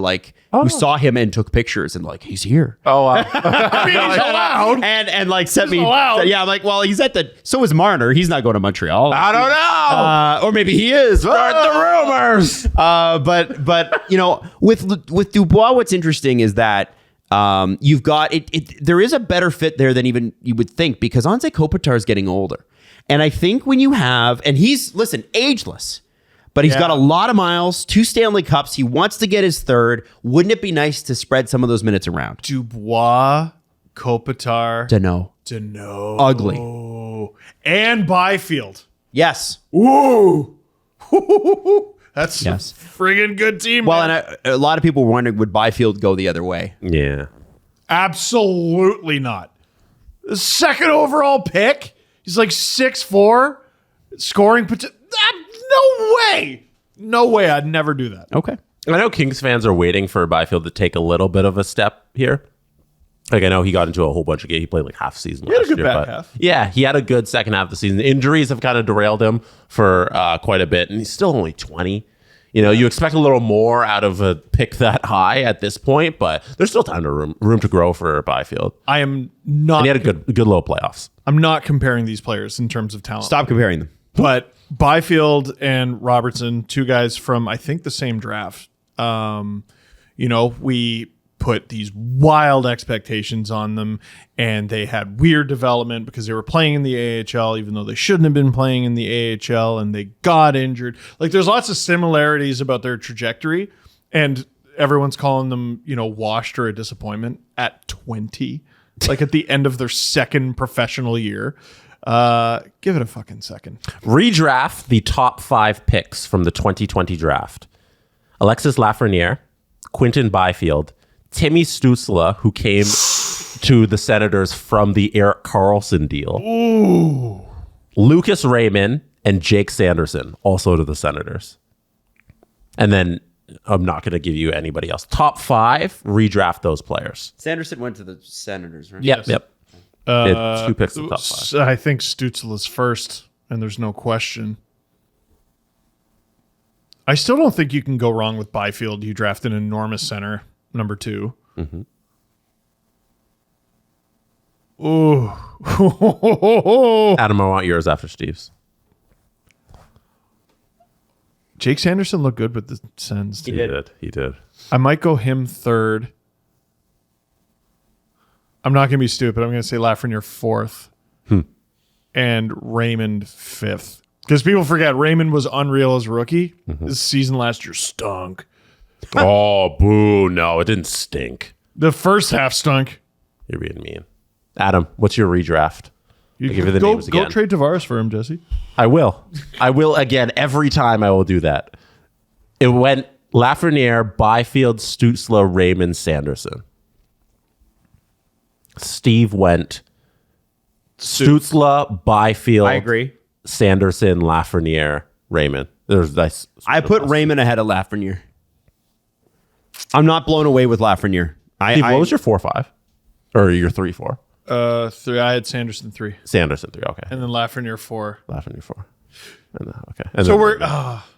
who saw him and took pictures and he's here. Oh, wow. I mean, he's allowed. And sent me. allowed. Yeah, I'm like, well, he's at so is Marner. He's not going to Montreal. I don't know. Or maybe he is. Start the rumors. But with Dubois, what's interesting is that you've got there is a better fit there than even you would think, because Anze Kopitar is getting older. And I think when you have, and he's, ageless, but he's got a lot of miles, 2 Stanley Cups. He wants to get his 3rd. Wouldn't it be nice to spread some of those minutes around? Dubois, Kopitar, Danault. Ugly. And Byfield. Yes. Whoa. That's Yes. a friggin' good team. Well, man. and a lot of people were wondering, would Byfield go the other way? Yeah. Absolutely not. The 2nd overall pick. He's 6'4", scoring potential. No way. No way. I'd never do that. Okay. I know Kings fans are waiting for Byfield to take a little bit of a step here. I know he got into a whole bunch of games. He played half season had a last good year. back But half. yeah, he had a good second half of the season. Injuries have kind of derailed him for quite a bit, and he's still only 20. You expect a little more out of a pick that high at this point, but there's still time to room to grow for Byfield. I am not. And he had a good little playoffs. I'm not comparing these players in terms of talent. Stop comparing them. But Byfield and Robertson, 2 guys from, I think, the same draft. We put these wild expectations on them, and they had weird development because they were playing in the AHL, even though they shouldn't have been playing in the AHL, and they got injured. There's lots of similarities about their trajectory, and everyone's calling them, washed or a disappointment at 20, at the end of their 2nd professional year. Give it a fucking second. Redraft the top 5 picks from the 2020 draft. Alexis Lafreniere, Quinton Byfield, Timmy Stützle, who came to the Senators from the Erik Karlsson deal. Ooh. Lucas Raymond and Jake Sanderson, also to the Senators. And then I'm not going to give you anybody else. Top 5, redraft those players. Sanderson went to the Senators, right? Yep. They had 2 picks in the top 5. I think Stützle's first, and there's no question. I still don't think you can go wrong with Byfield. You draft an enormous center, number 2. Mm-hmm. Ooh. Adam, I want yours after Steve's. Jake Sanderson looked good with the Sens. He did. I might go him 3rd. I'm not going to be stupid. I'm going to say Lafreniere 4th. And Raymond 5th. Because people forget, Raymond was unreal as a rookie. His season last year stunk. Oh, boo. No, it didn't stink. The first half stunk. You're being mean. Adam, what's your redraft? I'll give you the names again. Go trade Tavares for him, Jesse. I will again. Every time I will do that. It went Lafreniere, Byfield, Stützle, Raymond, Sanderson. Steve went Stützle, Byfield. I agree. Sanderson, Lafreniere, Raymond. I put Raymond ahead of Lafreniere. I'm not blown away with Lafreniere. Steve, what was your 4-5? Or your 3-4? 3. I had Sanderson 3. Sanderson 3, okay. And then Lafreniere 4. Lafreniere 4. Okay. And So then- we're...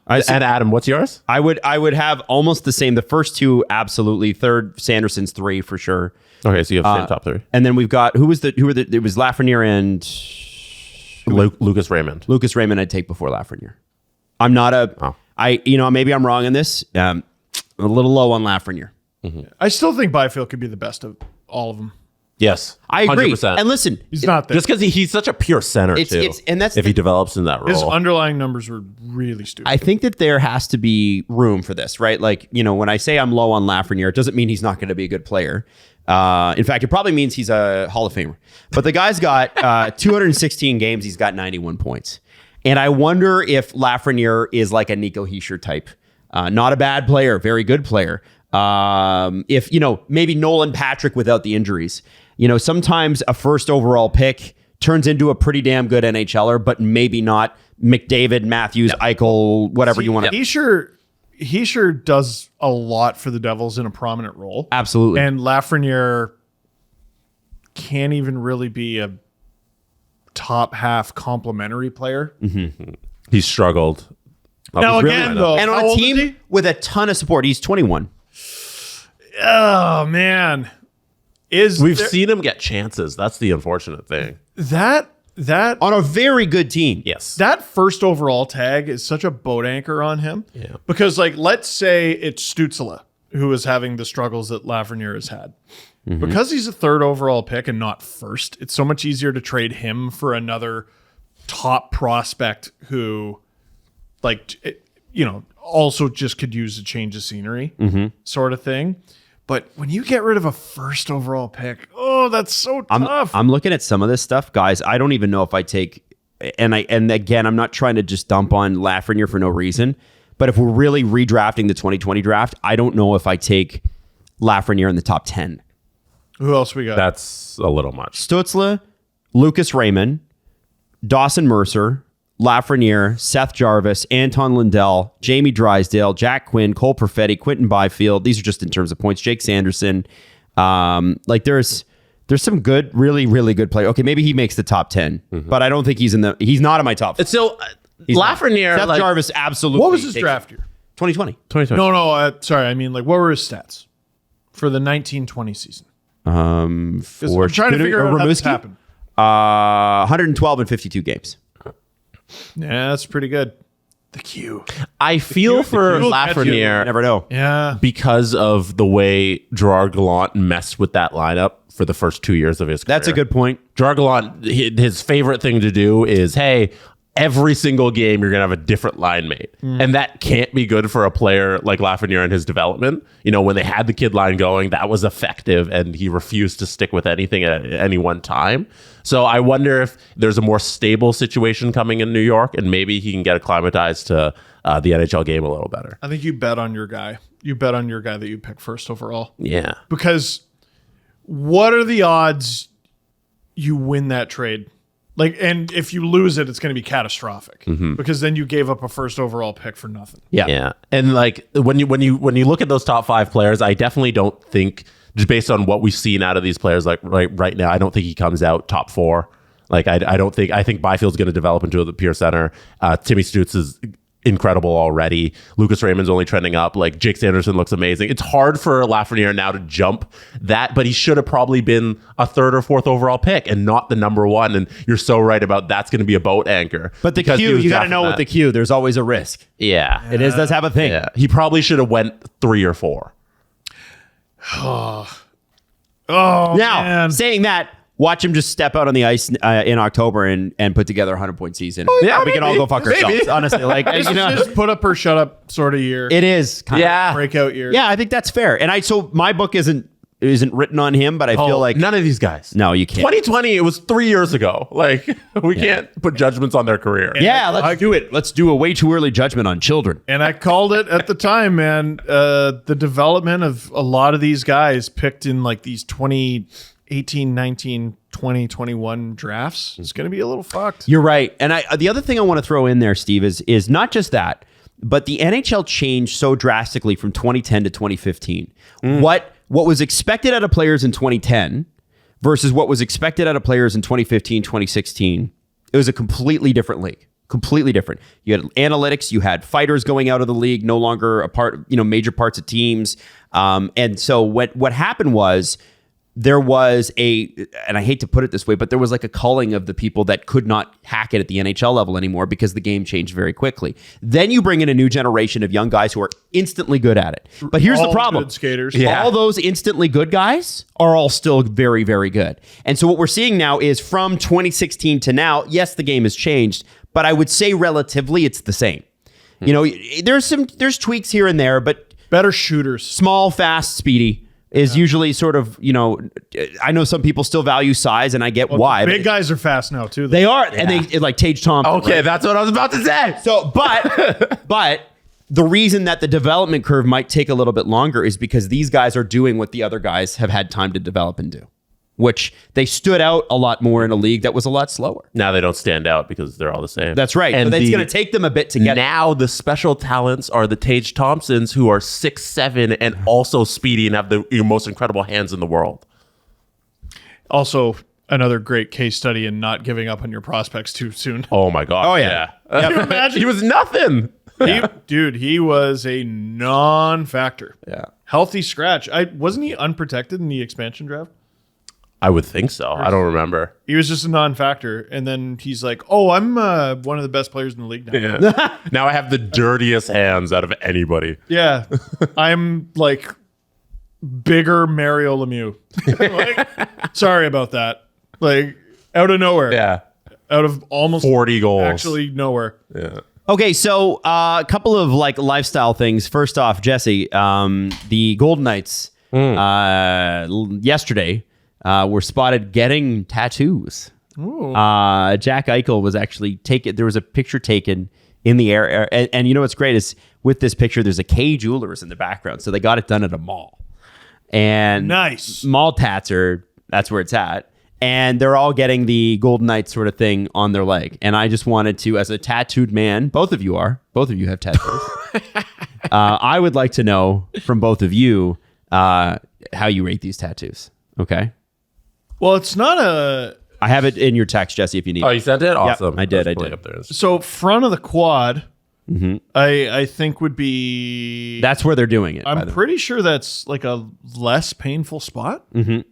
and Adam, what's yours? I would have almost the same. The first 2, absolutely. 3rd, Sanderson's 3 for sure. Okay, so you have the same top 3. And then we've got it was Lafreniere and Lucas Raymond. Lucas Raymond. I'd take before Lafreniere. I'm not maybe I'm wrong on this. A little low on Lafreniere. I still think Byfield could be the best of all of them. Yes, I agree. 100%. And listen, He's not there. Just because he's such a pure center too. And that's if he develops in that role. His underlying numbers were really stupid. I think that there has to be room for this, right? When I say I'm low on Lafreniere, it doesn't mean he's not going to be a good player. In fact, it probably means he's a Hall of Famer. But the guy's got 216 games. He's got 91 points. And I wonder if Lafreniere is like a Nico Hischier type. Not a bad player, very good player. If, maybe Nolan Patrick without the injuries. Sometimes a first overall pick turns into a pretty damn good NHLer, but maybe not McDavid, Matthews, Eichel, whatever you want to. Hischier does a lot for the Devils in a prominent role. Absolutely. And Lafreniere can't even really be top half complementary player. He's struggled. Now Really again, right though, And how on a old is team he? with a ton of support. He's 21. Oh man, We've seen him get chances. That's the unfortunate thing. that On a very good team. Yes. that first overall tag is such a boat anchor on him. Yeah. Because like, let's say it's Stützle who is having the struggles that Lafreniere has had. Because he's a third overall pick and not first, it's so much easier to trade him for another top prospect who, like, also just could use a change of scenery sort of thing. But when you get rid of a first overall pick, that's so tough. I'm looking at some of this stuff, guys. I don't even know if I take, and again, I'm not trying to just dump on Lafreniere for no reason. But if we're really redrafting the 2020 draft, I don't know if I take Lafreniere in the top 10. Who else we got? That's a little much. Stützle, Lucas Raymond, Dawson Mercer, Lafreniere, Seth Jarvis, Anton Lindell, Jamie Drysdale, Jack Quinn, Cole Perfetti, Quentin Byfield. These are just in terms of points. Jake Sanderson. There's some good, really, really good players. Okay, maybe he makes the top 10, but I don't think he's not in my top 5. It's still He's not. Lafreniere. Seth Jarvis, absolutely. What was his takes draft year? 2020. 2020. No, sorry. I mean, like, what were his stats for the 1920 season? I'm trying to figure out how this happened. 112 and 52 games. Yeah, that's pretty good. The Q. I feel for Q. Lafreniere Never know. Yeah. because of the way Gerard Gallant messed with that lineup for the first 2 years of his career. That's a good point. Gerard Gallant, his favorite thing to do is, hey, every single game you're going to have a different line mate. And that can't be good for a player like Lafreniere in his development. When they had the kid line going, that was effective, and he refused to stick with anything at any one time. So I wonder if there's a more stable situation coming in New York, and maybe he can get acclimatized to the NHL game a little better. I think you bet on your guy. You bet on your guy that you pick first overall. Yeah. Because what are the odds you win that trade? Like, and if you lose it, it's going to be catastrophic because then you gave up a first overall pick for nothing. Yeah. And like when you look at those top 5 players, I definitely don't think, just based on what we've seen out of these players, like right now, I don't think he comes out top 4. Like I think Byfield's going to develop into the pure center. Timmy Stutz is incredible already. Lucas Raymond's only trending up. Like, Jake Sanderson looks amazing. It's hard for Lafreniere now to jump that, but he should have probably been a 3rd or 4th overall pick and not the number 1. And you're so right about that's going to be a boat anchor. But the Q, you got to know with the Q, there's always a risk. Yeah. It does have a thing. Yeah. He probably should have went 3 or 4. Now, man. saying that, watch him just step out on the ice in October and put together a 100-point season. Yeah, we can all go fuck ourselves, honestly. Like, Just put up or shut up sort of year. it is kind of Breakout year. Yeah, I think that's fair. And so my book isn't written on him, but I feel like none of these guys. no, you can't. 2020, it was 3 years ago. Like, we can't put judgments on their career. Yeah, let's do it. Let's do a way too early judgment on children. And I called it at the time, man. The development of a lot of these guys picked in like these 2018, 19, 20, 21 drafts is going to be a little fucked. You're right. And the other thing I want to throw in there, Steve, is not just that, but the NHL changed so drastically from 2010 to 2015. What was expected out of players in 2010 versus what was expected out of players in 2015, 2016, it was a completely different league. Completely different. You had analytics, you had fighters going out of the league, no longer a part, major parts of teams. And so what happened was, there was and I hate to put it this way, but there was like a culling of the people that could not hack it at the NHL level anymore because the game changed very quickly. Then you bring in a new generation of young guys who are instantly good at it. But here's the problem. Good skaters. All those instantly good guys are all still very, very good. And so what we're seeing now is from 2016 to now, yes, the game has changed, but I would say relatively it's the same. There's tweaks here and there, but Better shooters. small, fast, speedy is usually sort of, I know some people still value size, and I get why. Big guys are fast now too. They are, and they like Tage Thompson. Okay, right? that's what I was about to say. So, but the reason that the development curve might take a little bit longer is because these guys are doing what the other guys have had time to develop and do, which they stood out a lot more in a league that was a lot slower. Now they don't stand out because they're all the same. That's right. And But it's going to take them a bit to get. Now the special talents are the Tage Thompsons, who are 6'7" and also speedy and have the most incredible hands in the world. Also, another great case study in not giving up on your prospects too soon. Oh my god. Oh, yeah. Imagine he was nothing. He was a non-factor. Yeah. Healthy scratch. Wasn't he unprotected in the expansion draft? I would think so. I don't remember. He was just a non-factor, and then he's like, "Oh, I'm one of the best players in the league now." Yeah. Now I have the dirtiest hands out of anybody. Yeah, I'm like bigger Mario Lemieux. Like, sorry about that. Like out of nowhere. Yeah. Out of almost 40 goals. Actually, nowhere. Yeah. Okay, so a couple of like lifestyle things. First off, Jesse, the Golden Knights yesterday were spotted getting tattoos. Jack Eichel was actually taken. There was a picture taken in the air, and you know what's great is with this picture, there's a K Jewelers in the background, so they got it done at a mall. And Nice. mall tats that's where it's at. And they're all getting the Golden Knights sort of thing on their leg. And I just wanted to, as a tattooed man, both of you have tattoos. I would like to know from both of you how you rate these tattoos. Okay. Well, it's not a I have it in your text, Jesse, if you need Oh, it. you sent it? Awesome. I did. Let's pull it up there. so front of the quad. I think would be. That's where they're doing it. by I'm the way. pretty sure that's like a less painful spot to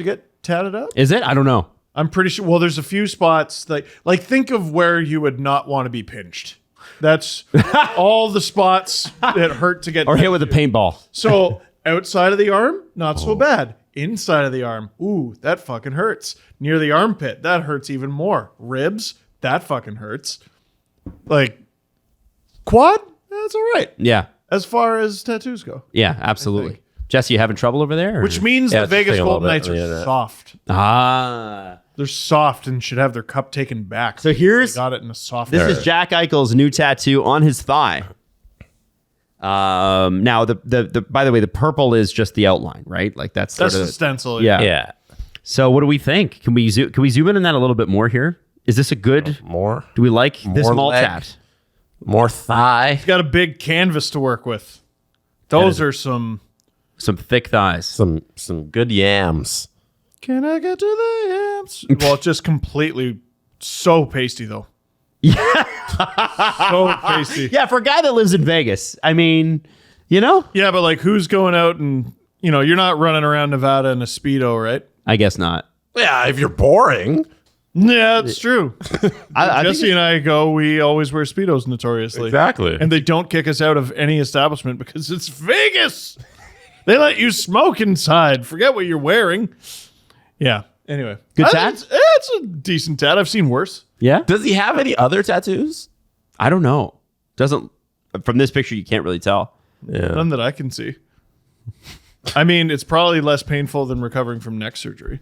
get tatted up. Is it? I don't know. I'm pretty sure. Well, there's a few spots like think of where you would not want to be pinched. That's all the spots that hurt to get Or hit with a paintball. So outside of the arm, not so bad. Inside of the arm, ooh, that fucking hurts. Near the armpit, that hurts even more. Ribs, that fucking hurts. Like quad, that's all right. Yeah. As far as tattoos go. Yeah, absolutely. Jesse, you having trouble over there? or- Which means Yeah, the it's Vegas taking a little Golden bit Knights on the are internet. soft. They're soft and should have their cup taken back. So here's- They got it in a soft. This is Jack Eichel's new tattoo on his thigh. Now the by the way, the purple is just the outline, right? Like that's That's sort the of stencil. yeah. Yeah. So what do we think? Can we zoom in on that a little bit more here? Is this a good? More. Do we like this More mall leg. tat? More thigh. He's got a big canvas to work with. Those are some. Some thick thighs. Some good yams. Can I get to the yams? Well, it's just completely so pasty though. So pasty. Yeah, for a guy that lives in Vegas, I mean, you know, Yeah, but like who's going out and you're not running around Nevada in a Speedo, right? I guess not. Yeah, if you're boring. Yeah, it's true. I think Jesse and I we always wear Speedos notoriously. Exactly. And they don't kick us out of any establishment because it's Vegas. They let you smoke inside. Forget what you're wearing. Yeah. Anyway. Good I tat? think It's a decent tat. I've seen worse. yeah. Does he have any other tattoos? I don't know. Doesn't from this picture you can't really tell. Yeah. None that I can see. I mean, it's probably less painful than recovering from neck surgery.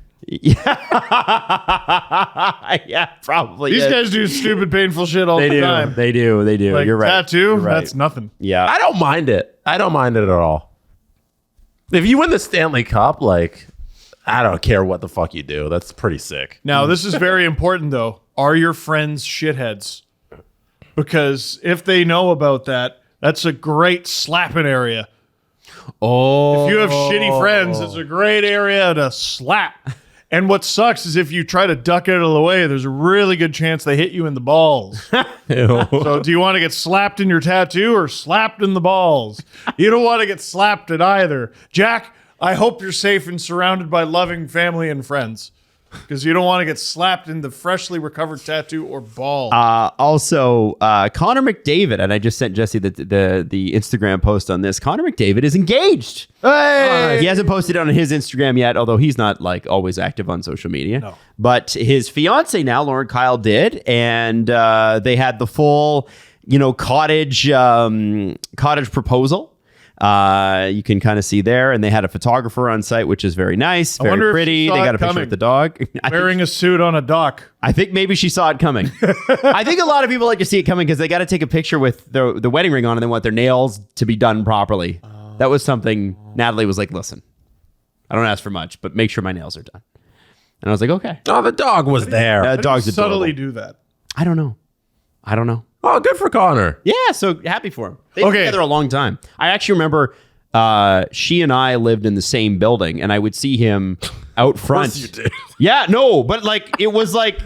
Yeah, probably. These is. guys do stupid, painful shit all They the do. time. They do. Like You're right. tattoo, You're right. that's nothing. Yeah. I don't mind it. I don't mind it at all. If you win the Stanley Cup, like, I don't care what the fuck you do. That's pretty sick. Now, this is very important, though. Are your friends shitheads? Because if they know about that, that's a great slapping area. Oh. If you have shitty friends, it's a great area to slap. And what sucks is if you try to duck out of the way, there's a really good chance they hit you in the balls. So do you want to get slapped in your tattoo or slapped in the balls? You don't want to get slapped at either. Jack, I hope you're safe and surrounded by loving family and friends. Because you don't want to get slapped in the freshly recovered tattoo or ball. Also, Connor McDavid, and I just sent Jesse the Instagram post on this. Connor McDavid is engaged. Hey! He hasn't posted it on his Instagram yet, although he's not like always active on social media. No. But his fiance now, Lauren Kyle, did, and they had the full, cottage proposal. You can kind of see there, and they had a photographer on site, which is very nice, very wonder if pretty. she saw They got it a picture coming. with the dog. Wearing a suit on a dock. I think maybe she saw it coming. I think a lot of people like to see it coming because they got to take a picture with the wedding ring on and they want their nails to be done properly. That was something Natalie was like, listen, I don't ask for much, but make sure my nails are done. And I was like, okay. Oh, the dog was there. Dog's adorable. Subtly do that. I don't know. Oh, good for Connor. Yeah, so happy for him. They've been Okay. together a long time. I actually remember she and I lived in the same building, and I would see him out front. you did. Yeah, no, but like it was like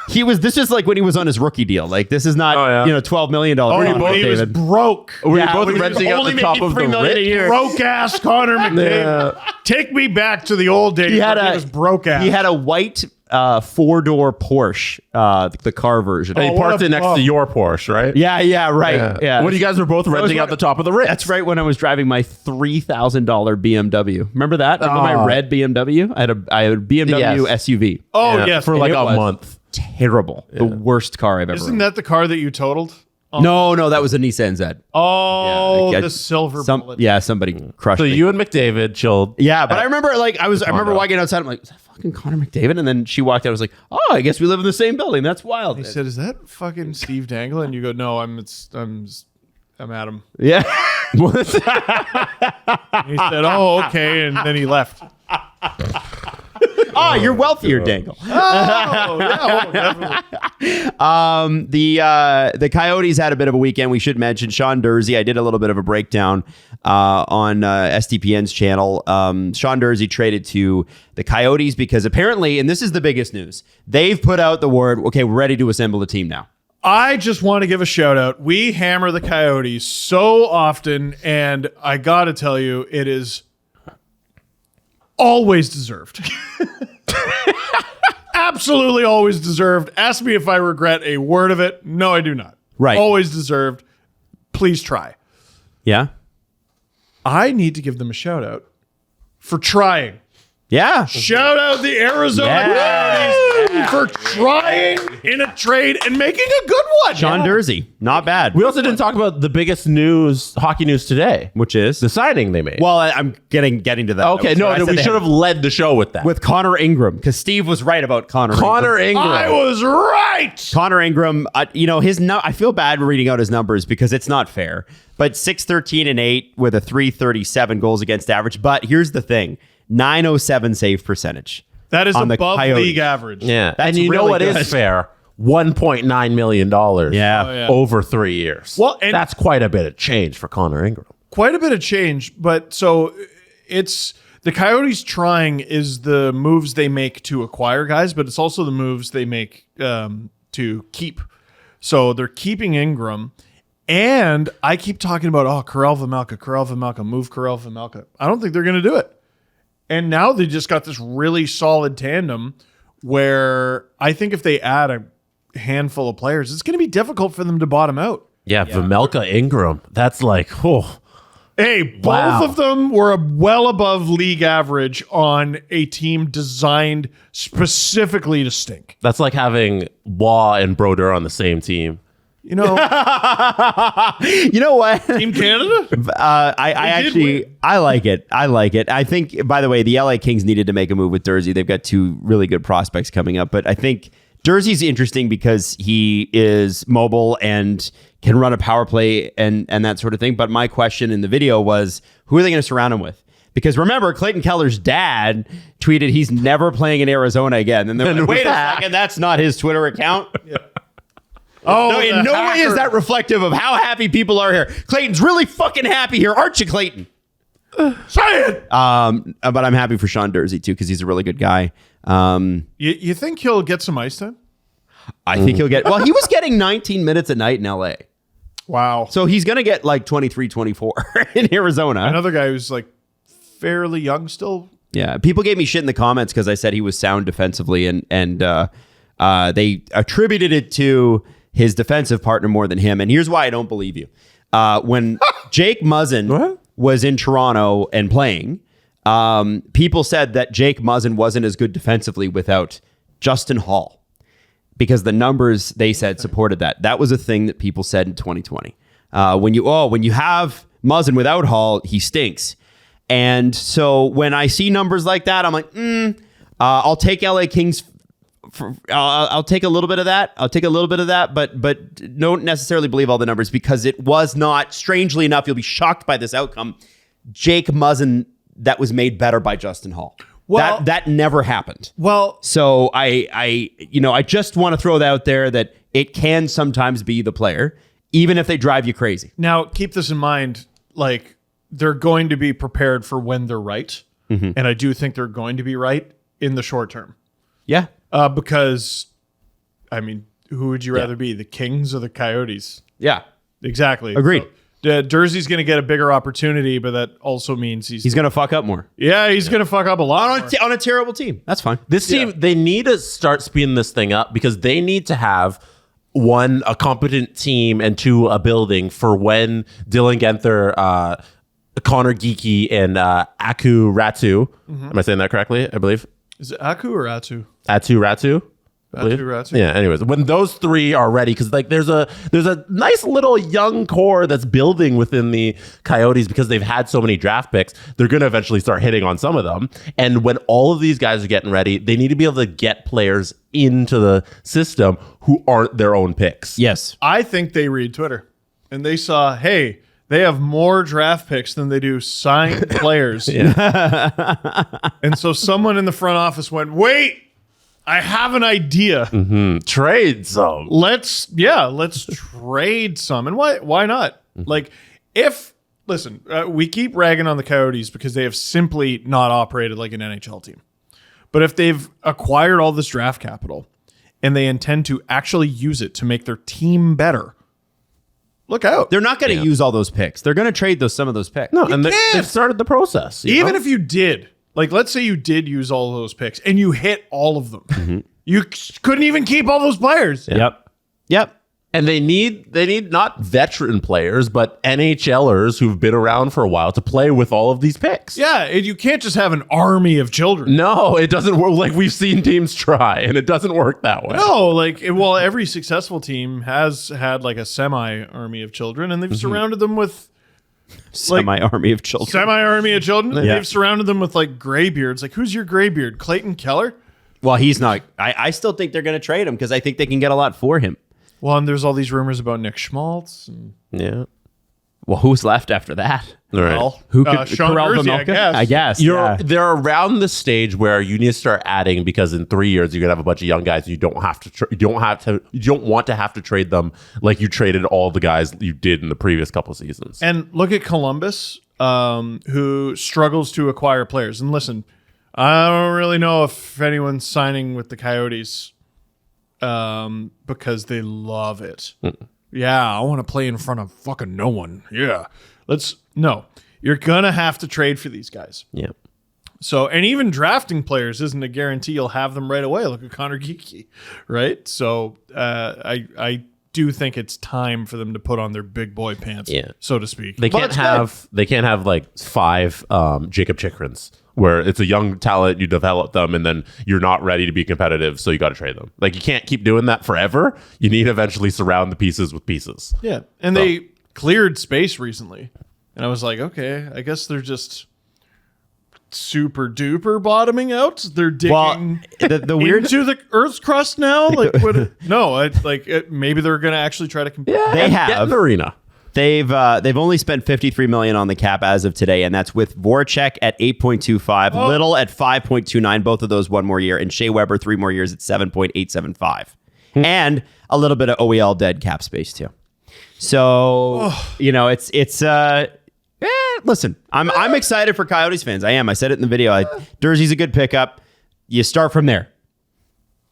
this is like when he was on his rookie deal. Like this is not $12 million. But he was broke. Were you both when he was renting out only the top making of the $3 million a rich? year. Broke ass Connor McDavid. Take me back to the old days. He had he was broke ass. He had a white 4-door Porsche, the car version. And he what parked a it next bum. to your Porsche, right? Yeah, right. Yeah. When you guys were both renting out the top of the Ritz. That's right. When I was driving my $3,000 BMW. Remember that? Remember my red BMW? I had a BMW Yes. SUV. Oh, Yeah, yes. for like it a was month. Terrible. The worst car I've ever Isn't owned. that the car that you totaled? No, that was a Nissan Z. Oh, Yeah, the silver bullet. Yeah, somebody crushed So me. you and McDavid chilled. Yeah, but I remember I remember walking outside. I'm like, is that fucking Connor McDavid? And then she walked out. I was like, oh, I guess we live in the same building. That's wild. He said, "Is that fucking Steve Dangle?" And you go, "No, I'm Adam." yeah. And he said, "Oh, okay," and then he left. Oh, you're wealthier, Dangle. Definitely. The Coyotes had a bit of a weekend. We should mention Sean Dursey. I did a little bit of a breakdown on SDPN's channel. Sean Dursey traded to the Coyotes because apparently, and this is the biggest news, they've put out the word, okay, we're ready to assemble a team now. I just want to give a shout out. We hammer the Coyotes so often, and I got to tell you, it is always deserved. Absolutely always deserved. Ask me if I regret a word of it. No, I do not. Right. Always deserved. Please try. Yeah. I need to give them a shout out for trying. Yeah. Shout out the Arizona Yeah. Coyotes for trying in a trade and making a good one. Sean Dursey. Not bad. We also didn't talk about the biggest hockey news today, Which is? the signing they made. Well, I'm getting to that. okay, So I no, said we they should had- have led the show with that. With Connor Ingram, because Steve was right about Connor Ingram. I was right. Connor Ingram, I feel bad reading out his numbers because it's not fair. But 6-13-8 with a 337 goals against average. But here's the thing: 907 save percentage. That is on the above Coyotes. league average. Yeah, That's and you know really what good. is fair? $1.9 million. Yeah. Oh, yeah. over 3 years. Well, and- that's quite a bit of change for Connor Ingram. Quite a bit of change, but so it's the Coyotes trying is the moves they make to acquire guys, but it's also the moves they make to keep. So they're keeping Ingram, and I keep talking about Karel Vejmelka, move Karel Vejmelka. I don't think they're going to do it. And now they just got this really solid tandem where I think if they add a handful of players, it's going to be difficult for them to bottom out. Yeah, Vejmelka Ingram. That's like, Hey, both Wow. of them were well above league average on a team designed specifically to stink. that's like having Waugh and Brodeur on the same team. You know, You know what? Team Canada? I like it. I think, by the way, the LA Kings needed to make a move with Dursey. They've got two really good prospects coming up, but I think Dursey's interesting because he is mobile and can run a power play and that sort of thing. But my question in the video was, who are they going to surround him with? Because remember, Clayton Keller's dad tweeted he's never playing in Arizona again. And then wait a second, that's not his Twitter account. Oh, No, in no way is that reflective of how happy people are here. Clayton's really fucking happy here, aren't you, Clayton? Say it. But I'm happy for Sean Dursey too because he's a really good guy. You think he'll get some ice time? I think he'll get. Well, he was getting 19 minutes a night in LA, Wow. so he's gonna get like 23, 24 in Arizona. Another guy who's like fairly young still. Yeah, people gave me shit in the comments because I said he was sound defensively, and they attributed it to his defensive partner more than him. And here's why I don't believe you. When Jake Muzzin was in Toronto and playing, people said that Jake Muzzin wasn't as good defensively without Justin Hall because the numbers they said supported that. That was a thing that people said in 2020. When you have Muzzin without Hall, he stinks. And so when I see numbers like that, I'm like, I'll take LA Kings. I'll take a little bit of that. But don't necessarily believe all the numbers because it was not, strangely enough, you'll be shocked by this outcome, Jake Muzzin that was made better by Justin Hall. Well- that never happened. Well, So I just want to throw that out there that it can sometimes be the player, even if they drive you crazy. now keep this in mind. Like they're going to be prepared for when they're right, and I do think they're going to be right in the short term. Yeah. Because, I mean, who would you rather be, the Kings or the Coyotes? Yeah. Exactly. Agreed. So, Jersey's going to get a bigger opportunity, but that also means he's going to fuck up more. Yeah, he's going to fuck up a lot on a terrible team. That's fine. This team, they need to start speeding this thing up because they need to have, one, a competent team, and two, a building for when Dylan Guenther, Connor Geekie, and Aku Ratu. Am I saying that correctly? I believe. Is it Aku or Atu? Atu Ratu. Ratu. Yeah. Anyways, when those three are ready, because like there's a nice little young core that's building within the Coyotes because they've had so many draft picks. They're going to eventually start hitting on some of them. And when all of these guys are getting ready, they need to be able to get players into the system who aren't their own picks. Yes. I think they read Twitter and they saw, hey, they have more draft picks than they do signed players. And so someone in the front office went, wait, I have an idea. Trade some. Let's trade some. And why not? Like, we keep ragging on the Coyotes because they have simply not operated like an NHL team. But if they've acquired all this draft capital and they intend to actually use it to make their team better, look out. They're not going to use all those picks. They're going to trade some of those picks. No, and they've started the process. Even if you did, like, let's say you did use all those picks and you hit all of them. You couldn't even keep all those players. Yep. And they need not veteran players, but NHLers who've been around for a while to play with all of these picks. Yeah, and you can't just have an army of children. No, it doesn't work. Like, we've seen teams try, and it doesn't work that way. No, every successful team has had like a semi-army of children, and they've surrounded them with Semi-army of children. Semi-army of children. Yeah. They've surrounded them with like graybeards. Like, who's your graybeard? Clayton Keller? Well, he's not. I still think they're going to trade him because I think they can get a lot for him. Well, and there's all these rumors about Nick Schmaltz. Yeah. Well, who's left after that? All right. Well, Who could Sean Karel Hersey, Vejmelka? I guess. They're around the stage where you need to start adding, because in 3 years you're gonna have a bunch of young guys. You don't want to have to trade them like you traded all the guys you did in the previous couple seasons. And look at Columbus, who struggles to acquire players. And listen, I don't really know if anyone's signing with the Coyotes because they love it. Yeah, I want to play in front of fucking no one. Yeah. You're going to have to trade for these guys. Yeah. So, and even drafting players isn't a guarantee you'll have them right away. Look at Connor Geekie, right? So, I do think it's time for them to put on their big boy pants, so to speak. They can't have like 5 Jacob Chikrins where it's a young talent, you develop them, and then you're not ready to be competitive, so you got to trade them. Like, you can't keep doing that forever. You need to eventually surround the pieces with pieces. Yeah, and they cleared space recently, and I was like, okay, I guess they're just super duper bottoming out. They're digging the weird into the Earth's crust now. Like, maybe they're going to actually try to compete. Yeah, They get have. in the arena. They've only spent $53 million on the cap as of today, and that's with Voracek at 8.25, Little at 5.29, both of those 1 more year, and Shea Weber 3 more years at 7.875, and a little bit of OEL dead cap space too. So listen, I'm excited for Coyotes fans. I am. I said it in the video. Jersey's a good pickup. You start from there.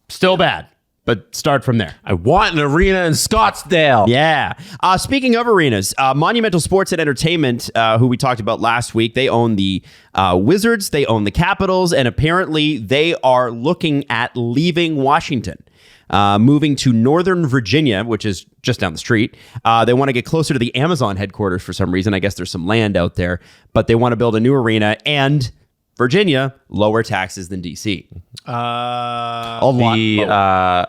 Still bad, but start from there. I want an arena in Scottsdale. Yeah. Speaking of arenas, Monumental Sports and Entertainment, who we talked about last week, they own the Wizards, they own the Capitals, and apparently they are looking at leaving Washington. Moving to Northern Virginia, which is just down the street. They want to get closer to the Amazon headquarters for some reason. I guess there's some land out there, but they want to build a new arena, and Virginia, lower taxes than DC. A lot lower.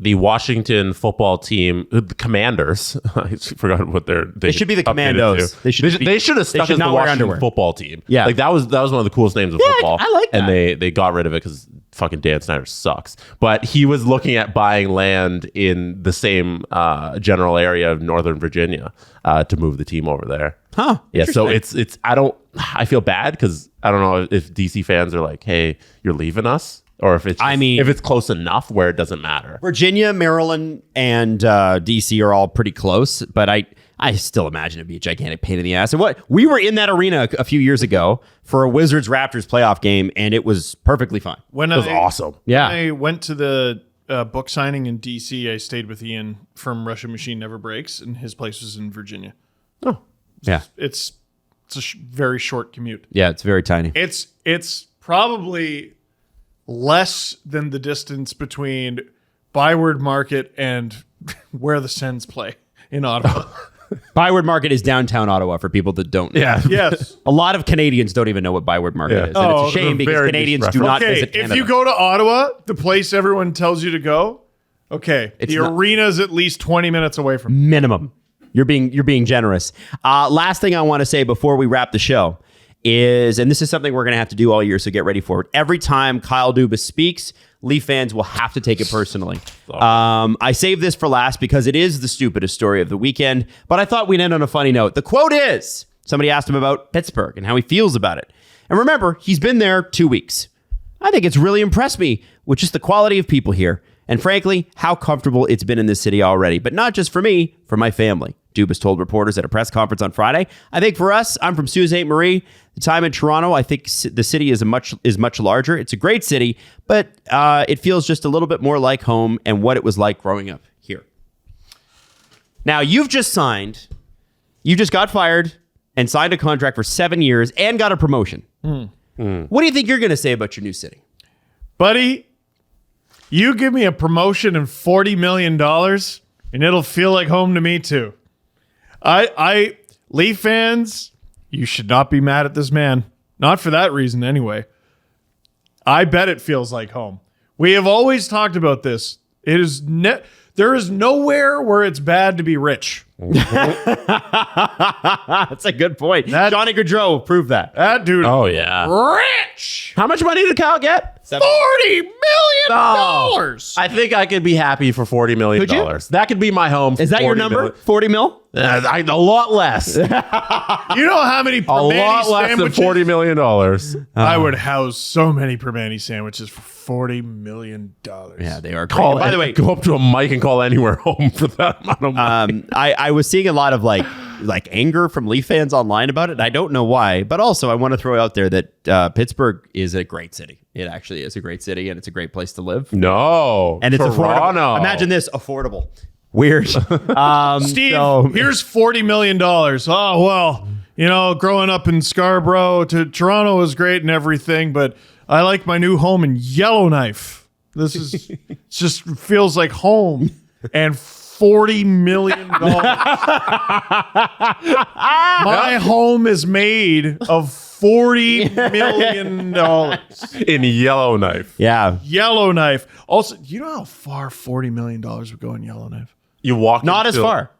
The Washington football team, the Commanders. I forgot what they should be the updated Commandos. to. They should have stuck as the Washington football team. Yeah, like that was one of the coolest names of football. I like that. And they got rid of it because fucking Dan Snyder sucks. But he was looking at buying land in the same general area of Northern Virginia to move the team over there. Huh? Yeah. So it's I feel bad because I don't know if DC fans are like, hey, you're leaving us. Or if it's close enough where it doesn't matter. Virginia, Maryland, and DC are all pretty close, but I I still imagine it'd be a gigantic pain in the ass. And we were in that arena a few years ago for a Wizards Raptors playoff game, and it was perfectly fine. It was awesome. Yeah. When I went to the book signing in DC, I stayed with Ian from Russian Machine Never Breaks, and his place was in Virginia. Oh, yeah. It's a very short commute. Yeah, it's very tiny. It's probably less than the distance between Byward Market and where the Sens play in Ottawa. Byward Market is downtown Ottawa for people that don't know. Yeah. Yes. A lot of Canadians don't even know what Byward Market is. And Oh, it's a shame a because very Canadians niche do not Okay, visit Canada. if you go to Ottawa, the place everyone tells you to go, okay, It's the not- arena's at least 20 minutes away from Minimum. You're being generous. Last thing I want to say before we wrap the show is, and this is something we're going to have to do all year, so get ready for it. Every time Kyle Dubas speaks, Leaf fans will have to take it personally. I saved this for last because it is the stupidest story of the weekend, but I thought we'd end on a funny note. The quote is, somebody asked him about Pittsburgh and how he feels about it. And remember, he's been there 2 weeks. I think it's really impressed me with just the quality of people here. And frankly, how comfortable it's been in this city already. But not just for me, for my family. Dubas told reporters at a press conference on Friday. I think for us, I'm from Sault Ste. Marie. The time in Toronto, I think the city is much larger. It's a great city, but it feels just a little bit more like home and what it was like growing up here. Now, you just got fired and signed a contract for 7 years and got a promotion. What do you think you're going to say about your new city? Buddy, you give me a promotion and $40 million, and it'll feel like home to me too. Leaf fans, you should not be mad at this man. Not for that reason, anyway. I bet it feels like home. We have always talked about this. There is nowhere where it's bad to be rich. That's a good point. Johnny Gaudreau proved that. That dude, Oh, yeah. rich. How much money did Kyle get? $40 million. I think I could be happy for $40 million. Could you? That could be my home. Is that your number? 40 mil? A lot less. You know how many A Primanti lot less than sandwiches? $40 million. I would house so many Primanti sandwiches for $40 million. Yeah, they are great. By the way, go up to a mic and call anywhere home for that amount of money. I was seeing a lot of like anger from Leaf fans online about it. And I don't know why, but also I want to throw out there that Pittsburgh is a great city. It actually is a great city, and it's a great place to live. No. And it's affordable. Toronto. Imagine this, affordable. Weird. Steve, so- here's $40 million. Oh, well, growing up in Scarborough to Toronto was great and everything, but I like my new home in Yellowknife. This is just feels like home. And $40 million. My home is made of $40 million. In Yellowknife. Yeah. Yellowknife. Also, you know how far $40 million would go in Yellowknife? You walk Not as into- far.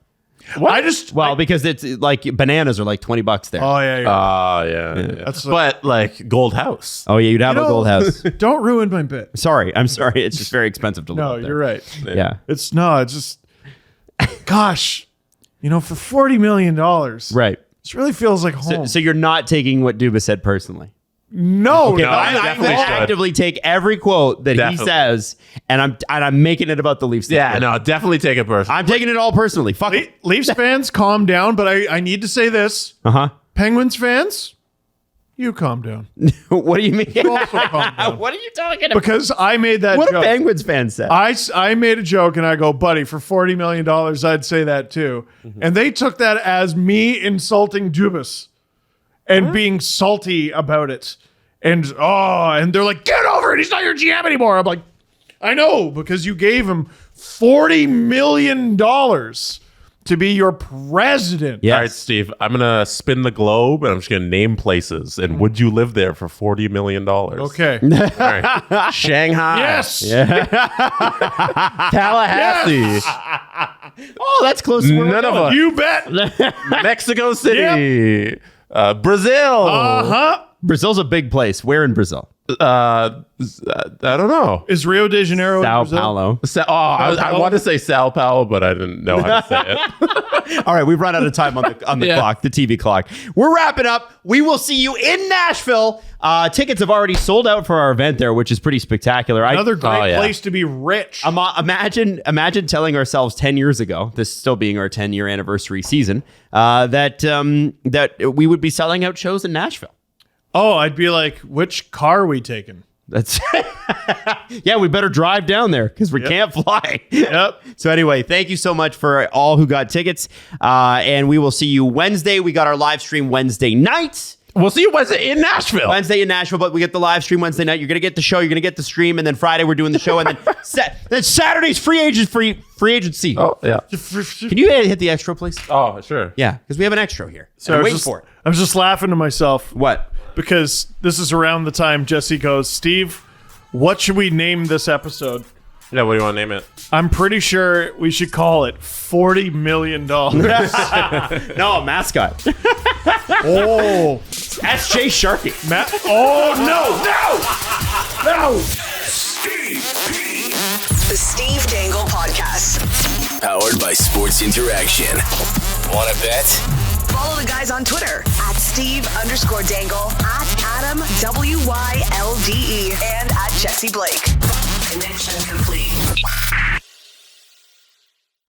What? Because it's like bananas are like $20 there. Oh, yeah. yeah. That's But like Gold House. Oh, yeah, you'd have a gold house. Don't ruin my bit. I'm sorry. It's just very expensive to live No, up there. you're right. Yeah. It's just, gosh, for $40 million. Right. This really feels like home. So you're not taking what Dubas said personally. No, Okay, no. but I'm definitely going to should. actively take every quote that he Definitely. says, and I'm making it about the Leafs. Yeah, no, definitely take it personally. I'm taking it all personally. Fuck it. Leafs fans, calm down, but I need to say this. Uh-huh. Penguins fans, you calm down. What do you mean? Also calm down. What are you talking about? Because I made that What a joke. Penguins fan said. I made a joke and I go, buddy, for $40 million, I'd say that too. And they took that as me insulting Dubas and being salty about it. And they're like, get over it. He's not your GM anymore. I'm like, I know, because you gave him $40 million to be your president. Yes. All right, Steve, I'm going to spin the globe and I'm just going to name places. And would you live there for $40 million? Okay. All right. Shanghai. Yes. Tallahassee. Oh, that's close to where we're None of going. us. You bet. Mexico City. Brazil. Uh-huh. Brazil's a big place. Where in Brazil? I don't know. Is Rio de Janeiro in Sao Brazil? Paulo. I want to say Sao Paulo, but I didn't know how to say it. All right, we've run out of time on the Yeah. clock, the TV clock. We're wrapping up. We will see you in Nashville. Tickets have already sold out for our event there, which is pretty spectacular. Another great yeah. place to be rich. Imagine telling ourselves 10 years ago, this still being our 10-year anniversary season, that we would be selling out shows in Nashville. Oh, I'd be like, which car are we taking? That's yeah, we better drive down there because we can't fly. Yep. So anyway, thank you so much for all who got tickets. And we will see you Wednesday. We got our live stream Wednesday night. We'll see you Wednesday in Nashville. Wednesday in Nashville, but we get the live stream Wednesday night. You're going to get the show. You're going to get the stream. And then Friday, we're doing the show. And then Saturday's free agency. Oh, yeah. Can you hit the extra, please? Oh, sure. Yeah, because we have an extra here. So And I wait was, for it. I was just laughing to myself What? because this is around the time Jesse goes, Steve, what should we name this episode? Yeah, what do you want to name it? I'm pretty sure we should call it $40 million. No, a mascot. Oh, That's Jay Sharkey. oh no! The Steve Dangle Podcast. Powered by Sports Interaction. Want to bet? Follow the guys on Twitter at Steve_Dangle, at Adam WYLDE, and at Jesse Blake. Connection complete.